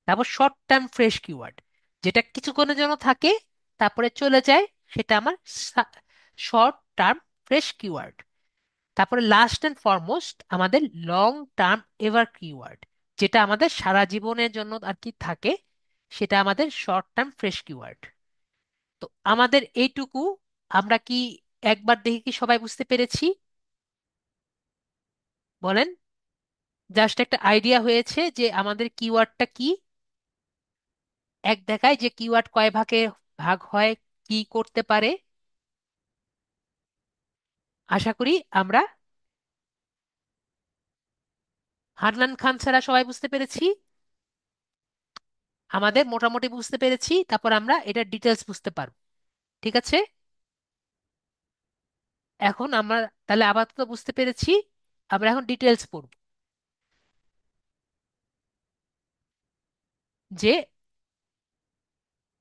তারপর শর্ট টার্ম ফ্রেশ কিওয়ার্ড, যেটা কিছুক্ষণের জন্য থাকে তারপরে চলে যায়, সেটা আমার শর্ট টার্ম ফ্রেশ কিওয়ার্ড। তারপরে লাস্ট অ্যান্ড ফরমোস্ট আমাদের লং টার্ম এভার কিওয়ার্ড, যেটা আমাদের সারা জীবনের জন্য আর কি থাকে, সেটা আমাদের শর্ট টার্ম ফ্রেশ কিওয়ার্ড। তো আমাদের এইটুকু আমরা কি একবার দেখে কি সবাই বুঝতে পেরেছি? বলেন। জাস্ট একটা আইডিয়া হয়েছে যে আমাদের কিওয়ার্ডটা কি, এক দেখায় যে কিওয়ার্ড কয় ভাগে ভাগ হয়, কি করতে পারে। আশা করি আমরা হান্নান খান ছাড়া সবাই বুঝতে পেরেছি। আমাদের মোটামুটি বুঝতে পেরেছি, তারপর আমরা এটা ডিটেলস বুঝতে পারবো। ঠিক আছে? এখন আমরা তাহলে আপাতত বুঝতে পেরেছি, আমরা এখন ডিটেলস পড়ব যে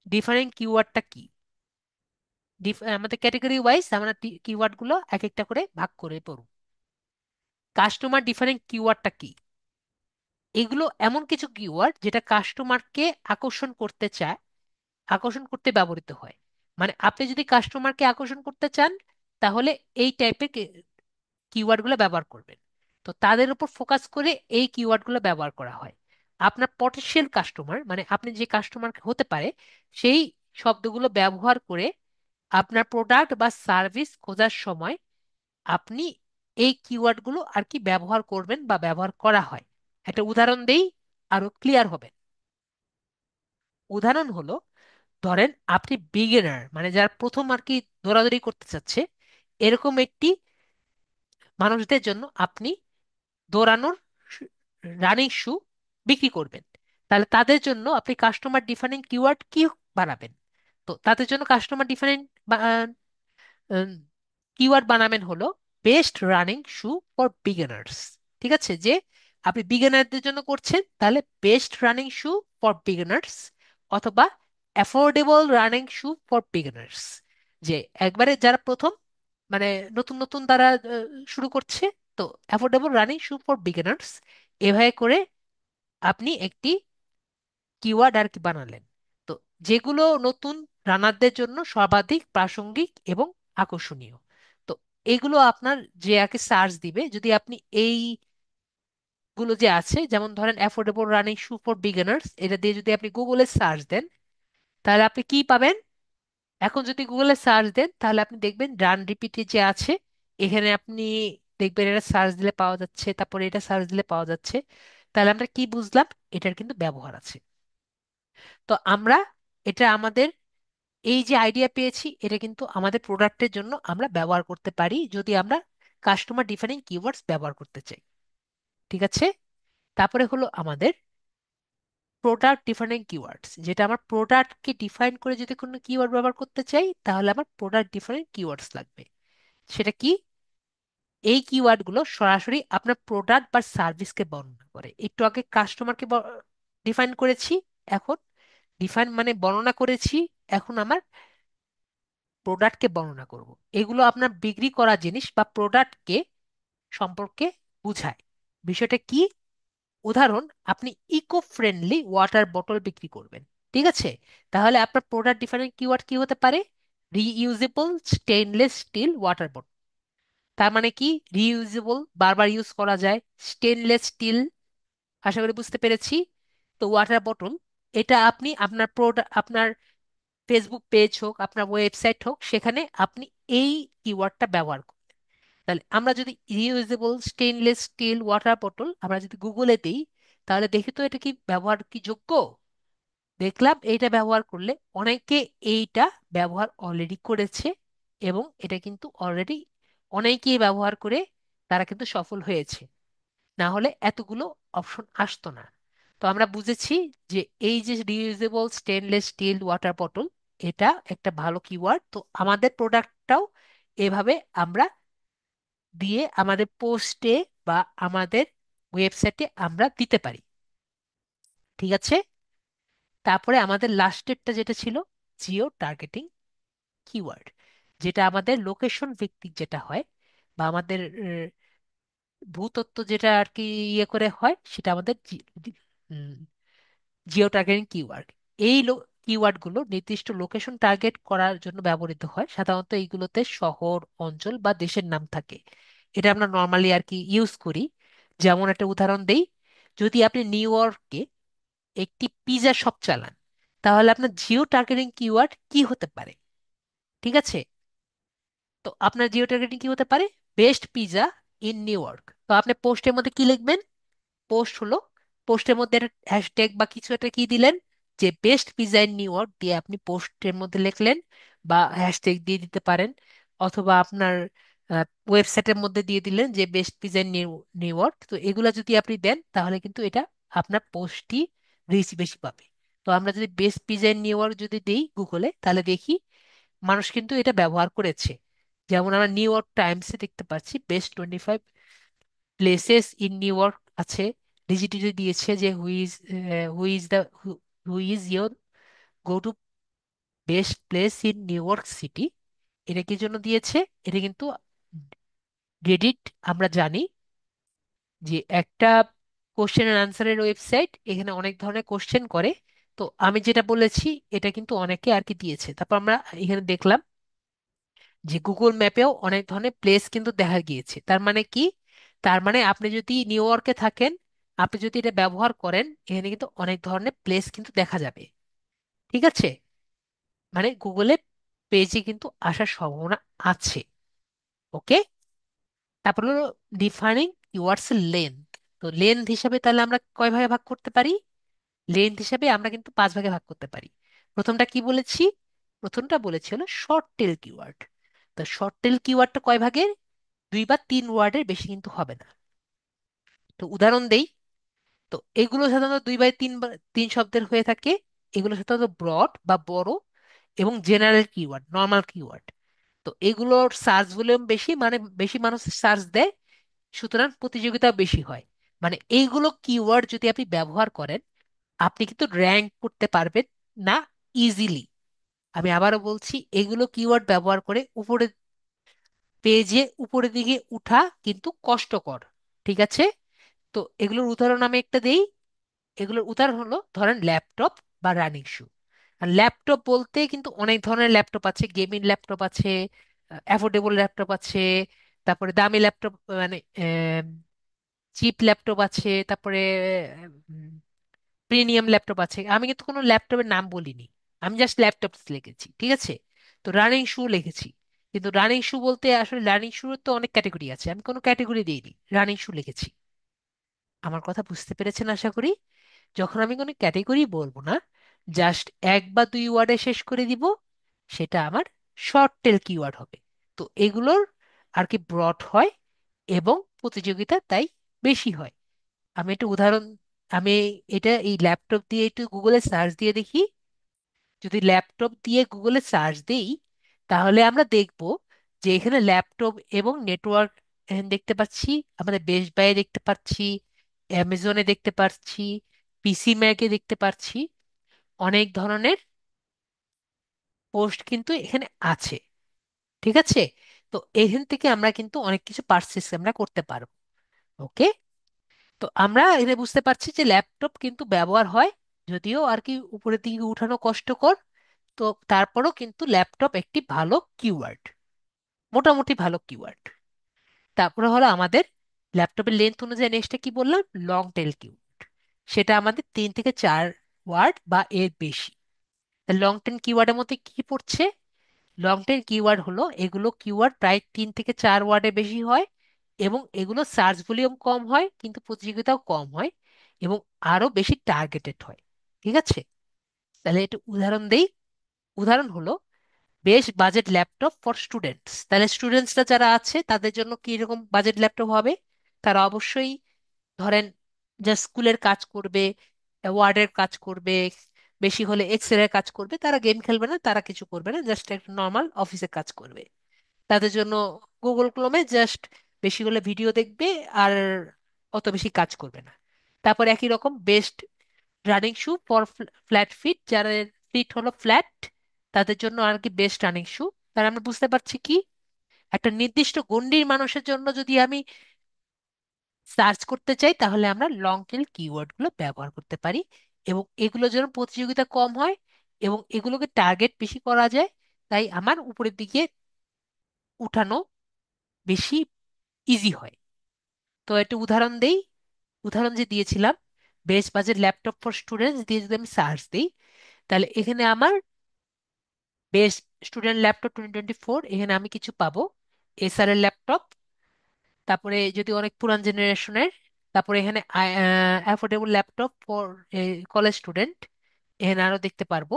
ডিফারেন্ট কিওয়ার্ডটা কি। আমাদের ক্যাটাগরি ওয়াইজ আমরা কিওয়ার্ড গুলো এক একটা করে ভাগ করে পড়ব। কাস্টমার ডিফারেন্ট কিওয়ার্ডটা কি? এগুলো এমন কিছু কিওয়ার্ড যেটা কাস্টমারকে আকর্ষণ করতে চায়, আকর্ষণ করতে ব্যবহৃত হয়। মানে আপনি যদি কাস্টমারকে আকর্ষণ করতে চান, তাহলে এই টাইপের কিওয়ার্ডগুলো ব্যবহার করবেন। তো তাদের উপর ফোকাস করে এই কিওয়ার্ডগুলো ব্যবহার করা হয়। আপনার পটেনশিয়াল কাস্টমার, মানে আপনি যে কাস্টমার হতে পারে, সেই শব্দগুলো ব্যবহার করে আপনার প্রোডাক্ট বা সার্ভিস খোঁজার সময় আপনি এই কিওয়ার্ডগুলো আর কি ব্যবহার করবেন বা ব্যবহার করা হয়। একটা উদাহরণ দেই, আরো ক্লিয়ার হবে। উদাহরণ হলো, ধরেন আপনি বিগিনার, মানে যারা প্রথম আর কি দৌড়াদৌড়ি করতে চাচ্ছে, এরকম একটি মানুষদের জন্য আপনি দৌড়ানোর রানিং শু বিক্রি করবেন। তাহলে তাদের জন্য আপনি কাস্টমার ডিফারেন্ট কিওয়ার্ড কি বানাবেন? তো তাদের জন্য কাস্টমার ডিফারেন্ট কিওয়ার্ড বানাবেন হলো best running shoe for beginners. ঠিক আছে? যে আপনি বিগিনারদের জন্য করছেন, তাহলে best running shoe for beginners, অথবা affordable running shoe for beginners. যে একবারে যারা প্রথম, মানে নতুন নতুন তারা শুরু করছে, তো affordable running shoe for beginners, এভাবে করে আপনি একটি কিওয়ার্ড আর কি বানালেন। তো যেগুলো নতুন রানারদের জন্য সর্বাধিক প্রাসঙ্গিক এবং আকর্ষণীয়। তো এগুলো আপনার যে আর কি সার্চ দিবে, যদি আপনি এইগুলো যে আছে, যেমন ধরেন affordable running shoe for beginners, এটা দিয়ে যদি আপনি গুগলে সার্চ দেন, তাহলে আপনি কি পাবেন? এখন যদি গুগলে সার্চ দেন, তাহলে আপনি দেখবেন রান রিপিটে যে আছে, এখানে আপনি দেখবেন এটা সার্চ দিলে পাওয়া যাচ্ছে, তারপরে এটা সার্চ দিলে পাওয়া যাচ্ছে। তাহলে আমরা কি বুঝলাম? এটার কিন্তু ব্যবহার আছে। তো আমরা এটা আমাদের এই যে আইডিয়া পেয়েছি, এটা কিন্তু আমাদের প্রোডাক্টের জন্য আমরা ব্যবহার করতে পারি, যদি আমরা কাস্টমার ডিফাইনিং কিওয়ার্ডস ব্যবহার করতে চাই। ঠিক আছে? তারপরে হলো আমাদের প্রোডাক্ট ডিফাইনিং কিওয়ার্ডস, যেটা আমার প্রোডাক্টকে ডিফাইন করে যদি কোনো কিওয়ার্ড ব্যবহার করতে চাই, তাহলে আমার প্রোডাক্ট ডিফাইনিং কিওয়ার্ডস লাগবে। সেটা কি? এই কিওয়ার্ডগুলো সরাসরি আপনার প্রোডাক্ট বা সার্ভিসকে বর্ণনা করে। একটু আগে কাস্টমারকে ডিফাইন করেছি, এখন ডিফাইন মানে বর্ণনা করেছি, এখন আমার প্রোডাক্টকে বর্ণনা করব। এগুলো আপনার বিক্রি করা জিনিস বা প্রোডাক্টকে সম্পর্কে বুঝায়। বিষয়টা কি? উদাহরণ, আপনি ইকো ফ্রেন্ডলি ওয়াটার বোতল বিক্রি করবেন। ঠিক আছে? তাহলে আপনার প্রোডাক্ট ডিফারেন্ট কিওয়ার্ড কি হতে পারে? রিইউজেবল স্টেইনলেস স্টিল ওয়াটার বোতল। তার মানে কি? রিইউজেবল, বারবার ইউজ করা যায়। স্টেনলেস স্টিল, আশা করি বুঝতে পেরেছি। তো ওয়াটার বোতল, এটা আপনি আপনার আপনার ফেসবুক পেজ হোক, আপনার ওয়েবসাইট হোক, সেখানে আপনি এই কিওয়ার্ডটা ব্যবহার করুন। তাহলে আমরা যদি রিইউজেবল স্টেইনলেস স্টিল ওয়াটার বোতল আমরা যদি গুগলে দিই, তাহলে দেখি তো এটা কি ব্যবহার কি যোগ্য? দেখলাম এইটা ব্যবহার করলে অনেকে এইটা ব্যবহার অলরেডি করেছে, এবং এটা কিন্তু অলরেডি অনেকেই ব্যবহার করে তারা কিন্তু সফল হয়েছে, না হলে এতগুলো অপশন আসতো না। তো আমরা বুঝেছি যে এই যে reusable stainless steel water bottle, এটা একটা ভালো কিওয়ার্ড। তো আমাদের প্রোডাক্টটাও এভাবে আমরা দিয়ে আমাদের পোস্টে বা আমাদের ওয়েবসাইটে আমরা দিতে পারি। ঠিক আছে। তারপরে আমাদের লাস্টেরটা যেটা ছিল জিও টার্গেটিং কিওয়ার্ড, যেটা আমাদের লোকেশন ভিত্তিক যেটা হয়, বা আমাদের ভূতত্ত্ব যেটা আর কি ইয়ে করে হয়, সেটা আমাদের জিও টার্গেটিং কিওয়ার্ড। এই কিওয়ার্ড গুলো নির্দিষ্ট লোকেশন টার্গেট করার জন্য ব্যবহৃত হয়। সাধারণত এইগুলোতে শহর, অঞ্চল বা দেশের নাম থাকে। এটা আমরা নর্মালি আর কি ইউজ করি। যেমন একটা উদাহরণ দেই, যদি আপনি নিউ ইয়র্কে একটি পিজা শপ চালান, তাহলে আপনার জিও টার্গেটিং কিওয়ার্ড কি হতে পারে? ঠিক আছে। তো আপনার জিও টার্গেটিং কি হতে পারে? Best pizza in new York. তো আপনি পোস্টের মধ্যে কি লিখবেন? পোস্ট হলো, পোস্টের মধ্যে একটা হ্যাশট্যাগ বা কিছু একটা কি দিলেন, যে best pizza in new York দিয়ে আপনি পোস্টের মধ্যে লিখলেন, বা হ্যাশট্যাগ দিয়ে দিতে পারেন, অথবা আপনার ওয়েবসাইটের মধ্যে দিয়ে দিলেন যে best pizza in new new York. তো এগুলা যদি আপনি দেন, তাহলে কিন্তু এটা আপনার পোস্টটি রিচ বেশি পাবে। তো আমরা যদি best pizza in new York যদি দিই গুগলে, তাহলে দেখি মানুষ কিন্তু এটা ব্যবহার করেছে। যেমন আমরা নিউ ইয়র্ক টাইমসে দেখতে পাচ্ছি best 25 places in new York আছে। ডিজিটালি দিয়েছে যে who is your go to best place in new York city. এটা কি জন্য দিয়েছে? এটা কিন্তু রেডিট, আমরা জানি যে একটা কোশ্চেন এন্ড আনসারের ওয়েবসাইট, এখানে অনেক ধরনের কোশ্চেন করে। তো আমি যেটা বলেছি এটা কিন্তু অনেকে আর কি দিয়েছে। তারপর আমরা এখানে দেখলাম যে গুগল ম্যাপেও অনেক ধরনের প্লেস কিন্তু দেখা গিয়েছে। তার মানে কি? তার মানে আপনি যদি নিউ ইয়র্কে থাকেন, আপনি যদি এটা ব্যবহার করেন, এখানে কিন্তু অনেক ধরনের প্লেস কিন্তু দেখা যাবে। ঠিক আছে। মানে গুগলে পেজে কিন্তু আসার সম্ভাবনা আছে। ওকে। তারপর হলো ডিফাইনিং কিওয়ার্ডস লেন্থ। তো লেন্থ হিসাবে তাহলে আমরা কয় ভাগে ভাগ করতে পারি? লেন্থ হিসাবে আমরা কিন্তু 5 ভাগে ভাগ করতে পারি। প্রথমটা কি বলেছি? প্রথমটা বলেছি হলো শর্ট টেল কিওয়ার্ড। তো শর্ট টেল কিওয়ার্ডটা কয় ভাগের? 2 বা 3 ওয়ার্ডের বেশি কিন্তু হবে না। তো উদাহরণ দেই। তো এগুলো সাধারণত 2 বা 3 শব্দের হয়ে থাকে। এগুলো সাধারণত ব্রড বা বড়, এবং জেনারেল কিওয়ার্ড, নর্মাল কিওয়ার্ড। তো এগুলোর সার্চ ভলিউম বেশি, মানে বেশি মানুষ সার্চ দেয়, সুতরাং প্রতিযোগিতা বেশি হয়। মানে এইগুলো কিওয়ার্ড যদি আপনি ব্যবহার করেন, আপনি কিন্তু র্যাঙ্ক করতে পারবেন না ইজিলি। আমি আবারও বলছি, এগুলো কিওয়ার্ড ব্যবহার করে উপরে পেজে উপরের দিকে উঠা কিন্তু কষ্টকর। ঠিক আছে। তো এগুলোর উদাহরণ আমি একটা দেই। এগুলোর উদাহরণ হলো ধরেন ল্যাপটপ বা রানিং শু। আর ল্যাপটপ বলতে কিন্তু অনেক ধরনের ল্যাপটপ আছে, গেমিং ল্যাপটপ আছে, অ্যাফোর্ডেবল ল্যাপটপ আছে, তারপরে দামি ল্যাপটপ, মানে চিপ ল্যাপটপ আছে, তারপরে প্রিমিয়াম ল্যাপটপ আছে। আমি কিন্তু কোনো ল্যাপটপের নাম বলিনি, আমি জাস্ট ল্যাপটপ লিখেছি। ঠিক আছে। তো রানিং শু লিখেছি, কিন্তু রানিং শু বলতে আসলে রানিং শুর তো অনেক ক্যাটাগরি আছে, আমি কোনো ক্যাটাগরি দিইনি, রানিং শু লিখেছি। আমার কথা বুঝতে পেরেছেন আশা করি। যখন আমি কোনো ক্যাটেগরি বলবো না, জাস্ট 1 বা 2 ওয়ার্ডে শেষ করে দিব, সেটা আমার শর্ট টেল কিওয়ার্ড হবে। তো এগুলোর আর কি ব্রড হয়, এবং প্রতিযোগিতা তাই বেশি হয়। আমি একটু উদাহরণ, আমি এটা এই ল্যাপটপ দিয়ে একটু গুগলে সার্চ দিয়ে দেখি। যদি ল্যাপটপ দিয়ে গুগলে সার্চ দেই, তাহলে আমরা দেখব যে এখানে ল্যাপটপ এবং নেটওয়ার্ক দেখতে পাচ্ছি, আমাদের বেস্ট বাইয়ে দেখতে পাচ্ছি, অ্যামাজনে দেখতে পাচ্ছি, পিসি ম্যাকে দেখতে পাচ্ছি। অনেক ধরনের পোস্ট কিন্তু এখানে আছে। ঠিক আছে। তো এখান থেকে আমরা কিন্তু অনেক কিছু পারচেস আমরা করতে পারবো। ওকে। তো আমরা এখানে বুঝতে পারছি যে ল্যাপটপ কিন্তু ব্যবহার হয়, যদিও আর কি উপরের দিকে উঠানো কষ্টকর। তো তারপরও কিন্তু ল্যাপটপ একটি ভালো কিওয়ার্ড, মোটামুটি ভালো কিওয়ার্ড। তারপরে হলো আমাদের ল্যাপটপের লেন্থ অনুযায়ী নেক্সটে কি বললাম, লং টেল কিওয়ার্ড। সেটা আমাদের 3 থেকে 4 ওয়ার্ড বা এর বেশি। লং টেল কিওয়ার্ডের মধ্যে কি পড়ছে? লং টেল কিওয়ার্ড হলো এগুলো কিওয়ার্ড প্রায় 3 থেকে 4 ওয়ার্ডের বেশি হয়, এবং এগুলো সার্চ ভলিউম কম হয় কিন্তু প্রতিযোগিতাও কম হয়, এবং আরো বেশি টার্গেটেড হয়। ঠিক আছে। তাহলে একটু উদাহরণ দেই। উদাহরণ হলো বেশ বাজেট ল্যাপটপ ফর স্টুডেন্টস। তাহলে স্টুডেন্টসরা যারা আছে তাদের জন্য কি রকম বাজেট ল্যাপটপ হবে? তারা অবশ্যই ধরেন যা স্কুলের কাজ করবে, ওয়ার্ডের কাজ করবে, বেশি হলে এক্সেল এর কাজ করবে, তারা গেম খেলবে না, তারা কিছু করবে না, জাস্ট একটা নর্মাল অফিসের কাজ করবে। তাদের জন্য গুগল ক্রোমে জাস্ট বেশি হলে ভিডিও দেখবে, আর অত বেশি কাজ করবে না। তারপর একই রকম best running shoe for flat feet, যাদের ফিট হলো ফ্ল্যাট, তাদের জন্য আর কি বেস্ট রানিং শু। তার আমরা বুঝতে পারছি কি, একটা নির্দিষ্ট গণ্ডির মানুষের জন্য যদি আমি সার্চ করতে চাই তাহলে আমরা লং টেল কিওয়ার্ড গুলো ব্যবহার করতে পারি, এবং এগুলো যেন প্রতিযোগিতা কম হয় এবং এগুলোকে টার্গেট বেশি করা যায়, তাই আমার উপরের দিকে উঠানো বেশি ইজি হয়। তো একটা উদাহরণ দেই। উদাহরণ যে দিয়েছিলাম, best budget laptop for students দিয়ে যদি আমি সার্চ দিই, তাহলে এখানে আমার বেস্ট স্টুডেন্ট ল্যাপটপ 2024 এখানে আমি কিছু পাবো। এসার এর ল্যাপটপ, তারপরে যদি অনেক পুরান জেনারেশনের, তারপরে এখানে affordable laptop for college student, এখানে আরো দেখতে পারবো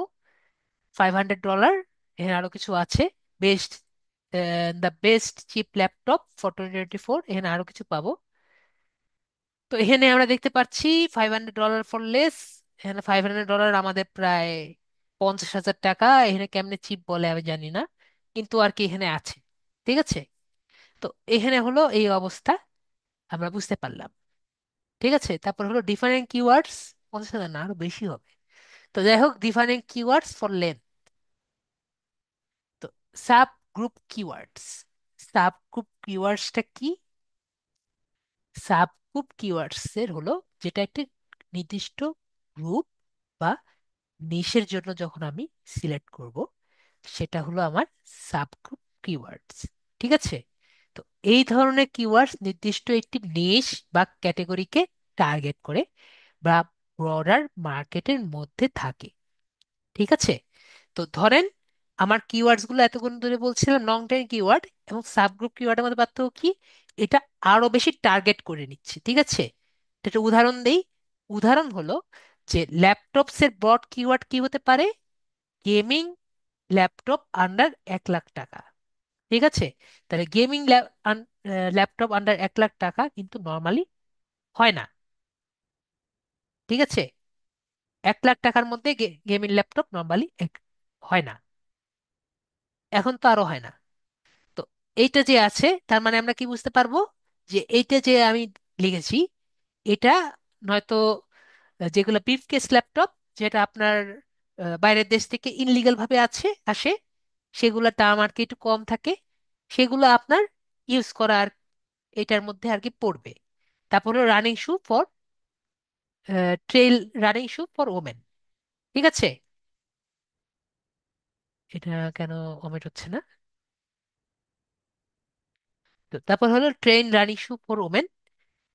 $500, এখানে আরো কিছু আছে। Best the best chip laptop for 2024, এখানে আরো কিছু পাবো। তো এখানে আমরা দেখতে পাচ্ছি $500 ফর লেস, এখানে $500 আমাদের প্রায় 50,000 টাকা। এখানে কেমনে চিপ বলে আমি জানি না, কিন্তু আর কি এখানে আছে। ঠিক আছে। তো এখানে হলো এই অবস্থা, আমরা বুঝতে পারলাম। ঠিক আছে। তারপর হলো ডিফারেন্ট কিওয়ার্ডস, 50,000 না, আরো বেশি হবে। তো যাই হোক, ডিফারেন্ট কিওয়ার্ডস ফর লেন্থ। তো sub group keywords, sub group কিওয়ার্ডসটা কি? সাব গ্রুপ কিওয়ার্ডস এর হলো যেটা একটি নির্দিষ্ট গ্রুপ বা নিশের জন্য যখন আমি সিলেক্ট করব, সেটা হলো আমার সাবগ্রুপ কিওয়ার্ডস। ঠিক আছে। তো এই ধরনের কিওয়ার্ডস নির্দিষ্ট একটি নিশ বা ক্যাটেগরিকে টার্গেট করে বা ব্রডার মার্কেটের মধ্যে থাকে। ঠিক আছে। তো ধরেন আমার কিওয়ার্ডস গুলো এতক্ষণ ধরে বলছিলাম নং টেন কিওয়ার্ড এবং সাবগ্রুপ কিওয়ার্ডের মধ্যে পার্থক্য কি, এটা আরো বেশি টার্গেট করে নিচ্ছে। ঠিক আছে। তো একটা উদাহরণ দেই। উদাহরণ হলো যে ল্যাপটপস এর ব্রড কিওয়ার্ড কি হতে পারে? গেমিং ল্যাপটপ আন্ডার 1 লাখ টাকা। ঠিক আছে। তাহলে গেমিং ল্যাপটপ আন্ডার 1 লাখ টাকা কিন্তু নর্মালি হয় না। ঠিক আছে। 1 লাখ টাকার মধ্যে গেমিং ল্যাপটপ নর্মালি হয় না, এখন তো আরো হয় না। তো এইটা যে আছে, তার মানে আমরা কি বুঝতে পারবো, যে এইটা যে আমি লিখেছি, এটা নয়তো যেগুলো ব্রিফকেস ল্যাপটপ, যেটা আপনার বাইরের দেশ থেকে ইনলিগাল ভাবে আসে, সেগুলোর দাম আর কি একটু কম থাকে, সেগুলো আপনার ইউজ করা আর এটার মধ্যে আর কি পড়বে। তারপর হলো running shoe for trail, running shoe for women. ঠিক আছে। এটা কেন ওমেন হচ্ছে না? তো তারপর হলো train running shoe for women.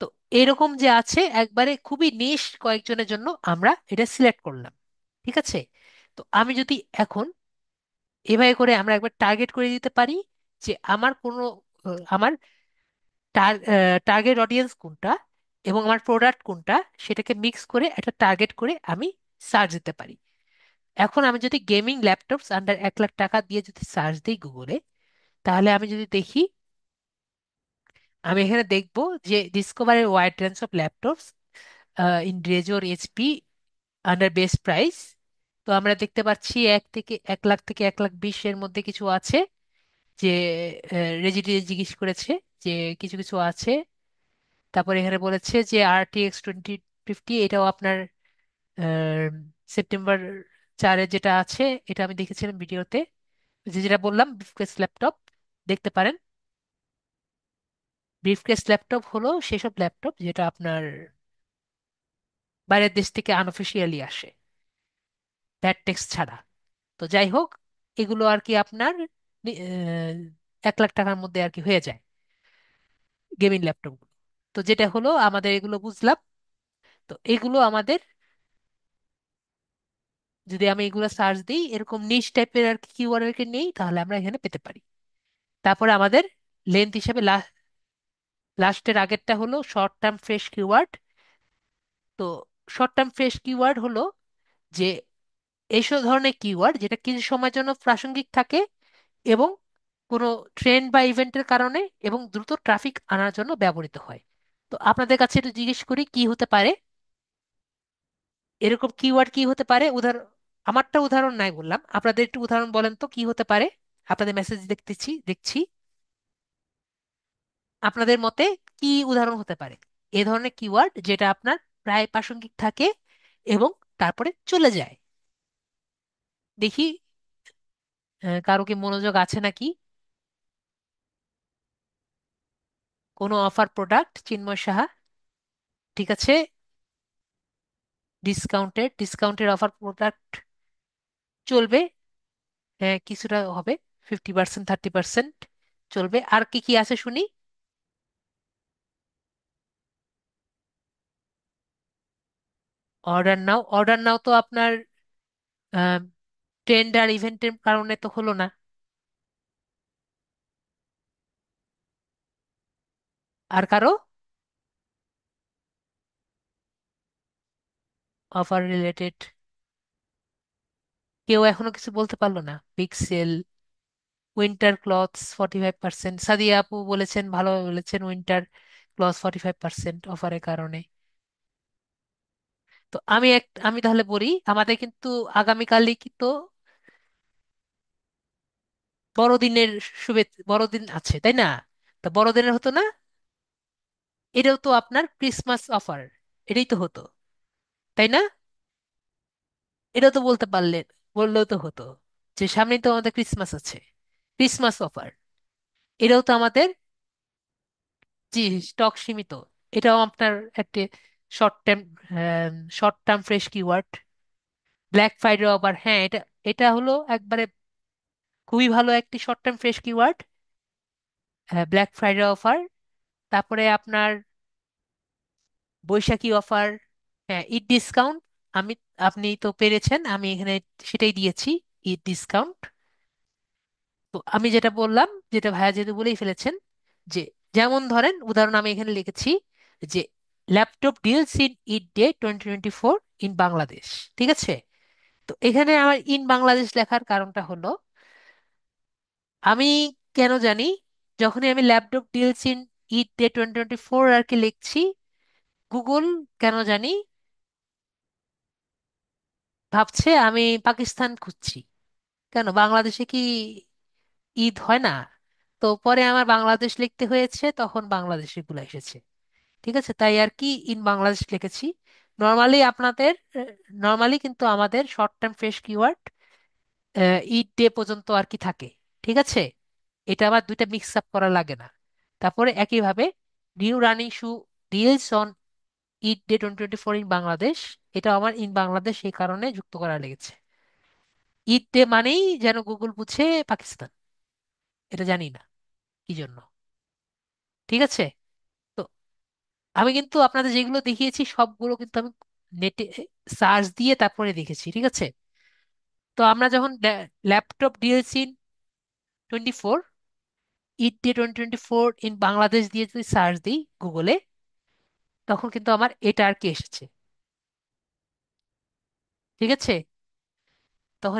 তো এরকম যে আছে একবারে খুবই নিশ কয়েকজনের জন্য আমরা এটা সিলেক্ট করলাম। ঠিক আছে। তো আমি যদি এখন এভাবে করে আমরা একবার টার্গেট করে দিতে পারি যে আমার কোনো আমার টার্গেট অডিয়েন্স কোনটা এবং আমার প্রোডাক্ট কোনটা, সেটাকে মিক্স করে একটা টার্গেট করে আমি সার্চ দিতে পারি। এখন আমি যদি গেমিং ল্যাপটপস আন্ডার 1 লাখ টাকা দিয়ে যদি সার্চ দিই গুগলে, তাহলে আমি যদি দেখি, আমি এখানে দেখবো যে discover a wide range of laptops in razor HP under best price. তো আমরা দেখতে পাচ্ছি 1 লাখ থেকে 1,20,000 মধ্যে কিছু আছে, যে রেজিডি জিজ্ঞেস করেছে যে কিছু কিছু আছে। তারপর এখানে বলেছে যে RTX 2050, এটাও আপনার আহ, সেপ্টেম্বর 4-এ যেটা আছে, এটা আমি দেখেছিলাম ভিডিওতে, যেটা বললাম ব্রিফকেস ল্যাপটপ, দেখতে পারেন। ব্রিফকেস ল্যাপটপ হলো সেসব ল্যাপটপ যেটা আপনার বাইরের দেশ থেকে আনঅফিসিয়ালি আসে, ব্যাড টেক্সট ছাড়া। তো যাই হোক, এগুলো আর কি আপনার 1 লাখ টাকার মধ্যে আর কি হয়ে যায় গেমিং ল্যাপটপগুলো। তো যেটা হলো আমাদের এগুলো বুঝলাম। তো এগুলো আমাদের, যদি আমি এগুলো সার্চ দিই এরকম নিশ টাইপের আর কি কিওয়ার্ডকে নেই, তাহলে আমরা এখানে পেতে পারি। তারপরে আমাদের লেন্থ হিসেবে লাস্টের আগেরটা হলো শর্ট টার্ম ফ্রেশ কিওয়ার্ড। তো শর্ট টার্ম ফ্রেশ কিওয়ার্ড হলো যে এইসব ধরনের কিওয়ার্ড যেটা কিছু সময়ের জন্য প্রাসঙ্গিক থাকে এবং কোনো ট্রেন্ড বা ইভেন্টের কারণে এবং দ্রুত ট্রাফিক আনার জন্য ব্যবহৃত হয়। তো আপনাদের কাছে একটু জিজ্ঞেস করি কি হতে পারে, এরকম কিওয়ার্ড কি হতে পারে? আমারটা উদাহরণ নাই বললাম, আপনাদের একটু উদাহরণ বলেন তো কি হতে পারে। আপনাদের মেসেজ দেখছি আপনাদের মতে কি উদাহরণ হতে পারে এ ধরনের কিওয়ার্ড যেটা আপনার প্রায় প্রাসঙ্গিক থাকে এবং তারপরে চলে যায়? দেখি কারো কি মনোযোগ আছে নাকি। কোনো অফার প্রোডাক্ট, চিন্ময় সাহা? ঠিক আছে। ডিসকাউন্টের অফার প্রোডাক্ট চলবে। হ্যাঁ, কিছুটা হবে, 50%, 30% চলবে। আর কি কি আছে শুনি। অর্ডার নাও তো আপনার ট্রেন্ড আর ইভেন্টের কারণে তো হলো না। আর কারো অফার রিলেটেড কেউ এখনো কিছু বলতে পারলো না? পিক্সেল, উইন্টার ক্লথস 45%, সাদিয়া আপু বলেছেন, ভালো বলেছেন, উইন্টার ক্লথ 45% অফারের কারণে। তো আমি তাহলে বলি, আমাদের কিন্তু আগামীকালই কিন্তু বড়দিনের বড়দিন আছে, তাই না? তো বড়দিনের হতো না, এটাও তো আপনার ক্রিসমাস অফার, এটাই তো হতো, তাই না? এটা তো বললেও তো হতো যে সামনেই তো আমাদের ক্রিসমাস আছে, ক্রিসমাস অফার। এটাও তো আমাদের, জি, স্টক সীমিত, এটাও আপনার একটা short term short term fresh keyword. Black Friday offer, হ্যাঁ, এটা এটা হলো একবারে খুবই ভালো একটি short term fresh keyword. Black Friday offer, তারপরে আপনার বৈশাখী অফার, হ্যাঁ, ঈদ ডিসকাউন্ট। আমি আপনি তো পেরেছেন, আমি এখানে সেটাই দিয়েছি, ঈদ ডিসকাউন্ট। তো আমি যেটা বললাম, যেটা ভাইয়া যেহেতু বলেই ফেলেছেন, যে যেমন ধরেন উদাহরণ আমি এখানে লিখেছি যে laptop deals in Eid day 2024 in Bangladesh. ঠিক আছে। তো এখানে আমার ইন বাংলাদেশ লেখার কারণটা হলো, আমি কেন জানি যখনই আমি laptop deals in Eid day 2024 আর কি লিখছি, গুগল কেন জানি ভাবছে আমি পাকিস্তান খুঁজছি। কেন, বাংলাদেশে কি ঈদ হয় না? তো পরে আমার বাংলাদেশ লিখতে হয়েছে, তখন বাংলাদেশে গুলো এসেছে। ঠিক আছে, তাই আর কি ইন বাংলাদেশ লিখেছি। নর্মালি আপনাদের নর্মালি কিন্তু আমাদের short term fresh keyword Eid day পর্যন্ত আর কি থাকে। ঠিক আছে, এটা আবার দুইটা মিক্স আপ করা লাগে না। তারপরে একইভাবে new running shoe deals on Eid day 2024 in Bangladesh, এটা আমার ইন বাংলাদেশ এই কারণে যুক্ত করা লেগেছে। ঈদ ডে মানেই যেন গুগল বুঝে পাকিস্তান, এটা জানি না কি জন্য। ঠিক আছে। তো আমি কিন্তু আপনাদের যেগুলো দেখিয়েছি সবগুলো কিন্তু আমি নেটে সার্চ দিয়ে তারপরে দেখেছি। ঠিক আছে। তো আমরা যখন laptop DLC 24, Eid day 2024 in Bangladesh দিয়ে যদি সার্চ দিই গুগলে, তখন কিন্তু আমার এটা আর কি এসেছে। ঠিক আছে। তখন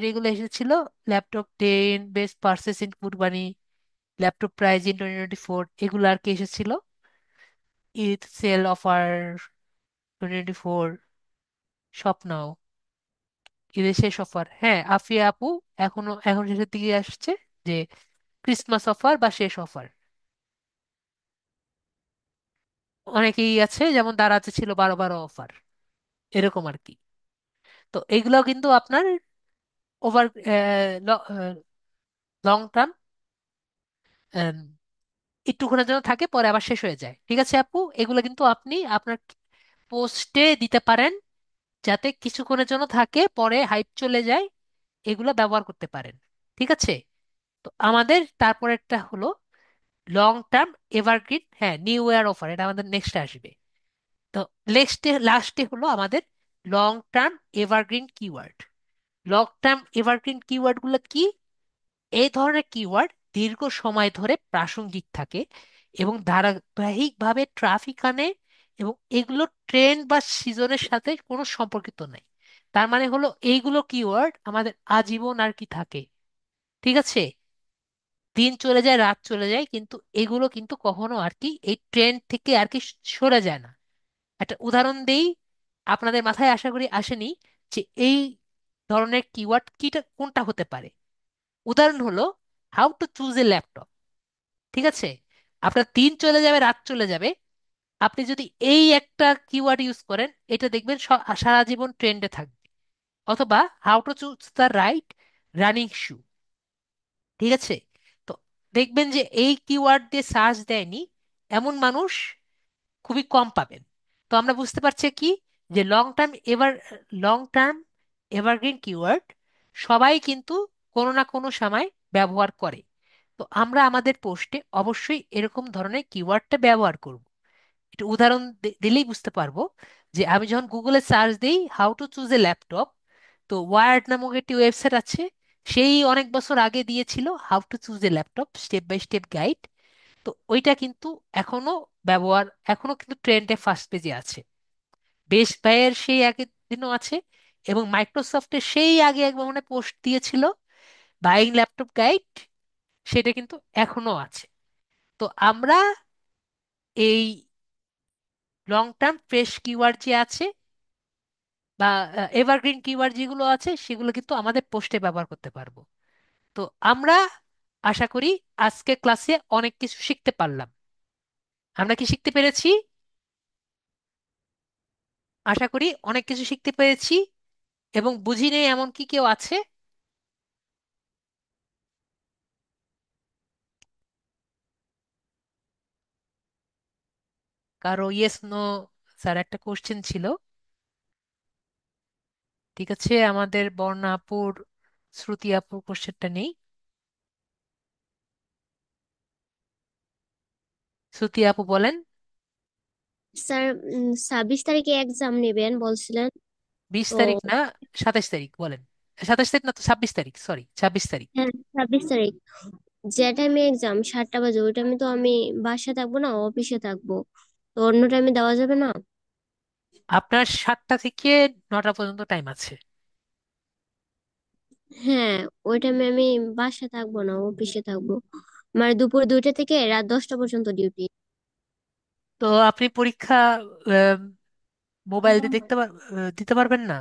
এগুলো এসেছিল, ল্যাপটপ 10 বেস্ট পার্সেস ইন কুরবানি, ল্যাপটপ প্রাইজ ইন 2024, এগুলো আর কি এসেছিল। ঈদ সেল অফার 2024, স্বপ্নাও, ঈদের শেষ অফার, হ্যাঁ, আফিয়া আপু এখন শেষের দিকে আসছে যে ক্রিসমাস অফার বা শেষ অফার। অনেকেই আছে, যেমন দারাজে ছিল 12/12 অফার, এরকম আর কি। তো এগুলো কিন্তু আপনার ওভার লং টার্ম, একটুক্ষণের জন্য থাকে, পরে আবার শেষ হয়ে যায়। ঠিক আছে আপু, এগুলো কিন্তু আপনি আপনার পোস্টে দিতে পারেন, যাতে কিছুক্ষণের জন্য থাকে পরে হাইপ চলে যায়, এগুলো ব্যবহার করতে পারেন। ঠিক আছে। তো আমাদের তারপরেরটা হলো লং টার্ম এভারগ্রিন, হ্যাঁ, নিউ ইয়ার অফার, এটা আমাদের নেক্সট আসবে। তো লাস্টে হলো আমাদের long term evergreen keyword. Long term evergreen keyword গুলো কি? এই ধরনের কিওয়ার্ড দীর্ঘ সময় ধরে প্রাসঙ্গিক থাকে এবং ধারাবাহিকভাবে ট্রাফিক আনে, এবং এগুলো ট্রেন্ড বা সিজনের সাথে কোনো সম্পর্কিত নেই। তার মানে হলো এইগুলো কিওয়ার্ড আমাদের আজীবন আর কি থাকে। ঠিক আছে, দিন চলে যায় রাত চলে যায়, কিন্তু এগুলো কিন্তু কখনো আর কি এই ট্রেন্ড থেকে আর কি সরে যায় না। একটা উদাহরণ দেই, আপনাদের মাথায় আশা করি আসেনি যে এই ধরনের কিওয়ার্ড কিটা কোনটা হতে পারে। উদাহরণ হলো how to choose a laptop. ঠিক আছে, আপনার দিন চলে যাবে রাত চলে যাবে, আপনি যদি এই একটা কিওয়ার্ড ইউজ করেন এটা দেখবেন সারা জীবন ট্রেন্ডে থাকবে। অথবা how to choose the right running shoe. ঠিক আছে, তো দেখবেন যে এই কিওয়ার্ড দিয়ে সার্চ দেয়নি এমন মানুষ খুবই কম পাবেন। তো আমরা বুঝতে পারছি কি, যে লং টার্ম এভারগ্রিন কিওয়ার্ড সবাই কিন্তু কোনো না কোনো সময় ব্যবহার করে। তো আমরা আমাদের পোস্টে অবশ্যই এরকম ধরনের কিওয়ার্ডটা ব্যবহার করব। একটু উদাহরণ দিলেই বুঝতে পারবো, যে আমি যখন গুগলে সার্চ দিই how to choose a laptop, তো ওয়ার্ড নামক একটি ওয়েবসাইট আছে, সেই অনেক বছর আগে দিয়েছিল how to choose a laptop step by step guide. তো ওইটা কিন্তু এখনো ব্যবহার, এখনো কিন্তু ট্রেন্ডে ফার্স্ট পেজে আছে। বেস্ট বাইয়ের সেই আগের দিনও আছে, এবং মাইক্রোসফটের সেই আগে একবার মনে পোস্ট দিয়েছিল বাইং ল্যাপটপ গাইড, সেটা কিন্তু এখনো আছে। তো আমরা এই লং টার্ম ফ্রেশ কিওয়ার্ড যে আছে বা এভারগ্রিন কিওয়ার্ড যেগুলো আছে সেগুলো কিন্তু আমাদের পোস্টে ব্যবহার করতে পারবো। তো আমরা আশা করি আজকে ক্লাসে অনেক কিছু শিখতে পারলাম। আমরা কি শিখতে পেরেছি? আশা করি অনেক কিছু শিখতে পেরেছি। এবং বুঝি নেই এমন কি কেউ আছে? কারো ইয়েস নো স্যার একটা কোশ্চেন ছিল। ঠিক আছে, আমাদের বর্ণা আপুর, শ্রুতি আপুর কোশ্চেনটা নেই। শ্রুতি আপু বলেন। স্যার 26 তারিখে এক্সাম নেবেন বলছিলেন। 20 তারিখ তো না, 27 তারিখ বলেন। 27 তারিখ না তো, 26 তারিখ, সরি 26 তারিখ। হ্যাঁ, 26 তারিখ। যে টাইমে এক্সাম 7টা বাজে, ওই টাইমে তো আমি বাসায় থাকবো না, অফিসে থাকবো। তো অন্য টাইমে দেওয়া যাবে না? আপনার 7টা থেকে 9টা পর্যন্ত টাইম আছে। হ্যাঁ, ওই টাইমে আমি বাসায় থাকবো না, অফিসে থাকবো। মানে দুপুর 2টা থেকে রাত 10টা পর্যন্ত ডিউটি। তো আপনি পরীক্ষা মোবাইল দিয়ে দিতে পারবেন না?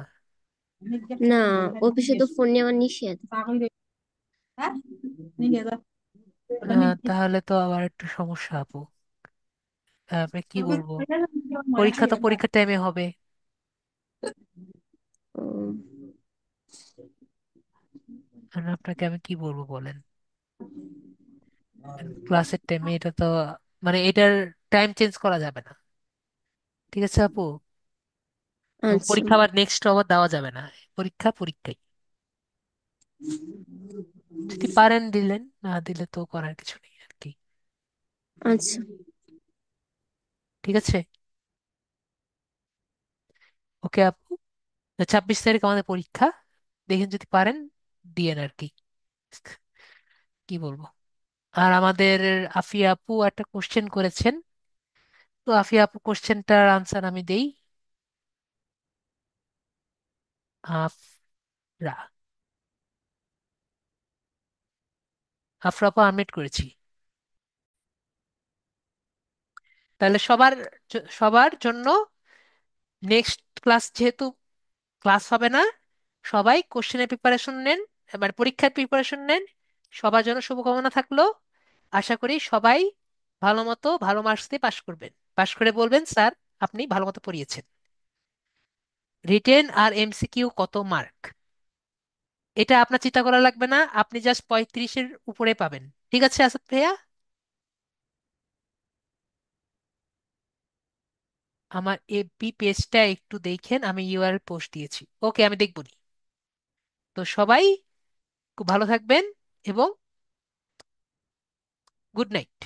না, অফিসে তো ফোন নেওয়া নিষেধ। তাহলে তো আবার একটু সমস্যা আপু। আপনি কি বলবো, পরীক্ষা তো পরীক্ষার টাইমে হবে। উম, আর আপনাকে আমি কি বলবো বলেন, ক্লাসের টাইমে এটা তো, মানে এটার টাইম চেঞ্জ করা যাবে না। ঠিক আছে আপু, এবং আচ্ছা। পরীক্ষা আবার নেক্সট আবার দেওয়া যাবে না। পরীক্ষা পরীক্ষাই, যদি পারেন দিলেন, না দিলে তো করার কিছু নেই আর কি। আচ্ছা। ঠিক আছে, ওকে আপু। 26 তারিখ আমাদের পরীক্ষা, দেখেন যদি পারেন দিয়েন আর কি। কি বলবো। আর আমাদের আফিয়া আপু একটা কোশ্চেন করেছেন, তো আফিয়া আপু কোশ্চেনটার আনসার আমি দেই। আফরা, আফরা আপু আনমিউট করেছি। তাহলে সবার জন্য নেক্সট ক্লাস যেহেতু ক্লাস হবে না, সবাই কোশ্চেনের প্রিপারেশন নেন, এবার পরীক্ষার প্রিপারেশন নেন। সবার জন্য শুভকামনা থাকলো। আশা করি সবাই ভালো মতো ভালো মার্কস দিয়ে পাশ করবেন, পাশ করে বলবেন স্যার আপনি ভালো মতো পড়িয়েছেন। রিটেন আর এমসিকিউ কত মার্ক, এটা আপনার চিন্তা করা লাগবে না, আপনি জাস্ট 35-এর উপরে পাবেন। ঠিক আছে আসাদ ভাইয়া? আমার এফবি পেজটা একটু দেখেন, আমি ইউআরএল পোস্ট দিয়েছি। ওকে, আমি দেখবো নি। তো সবাই খুব ভালো থাকবেন এবং গুড নাইট।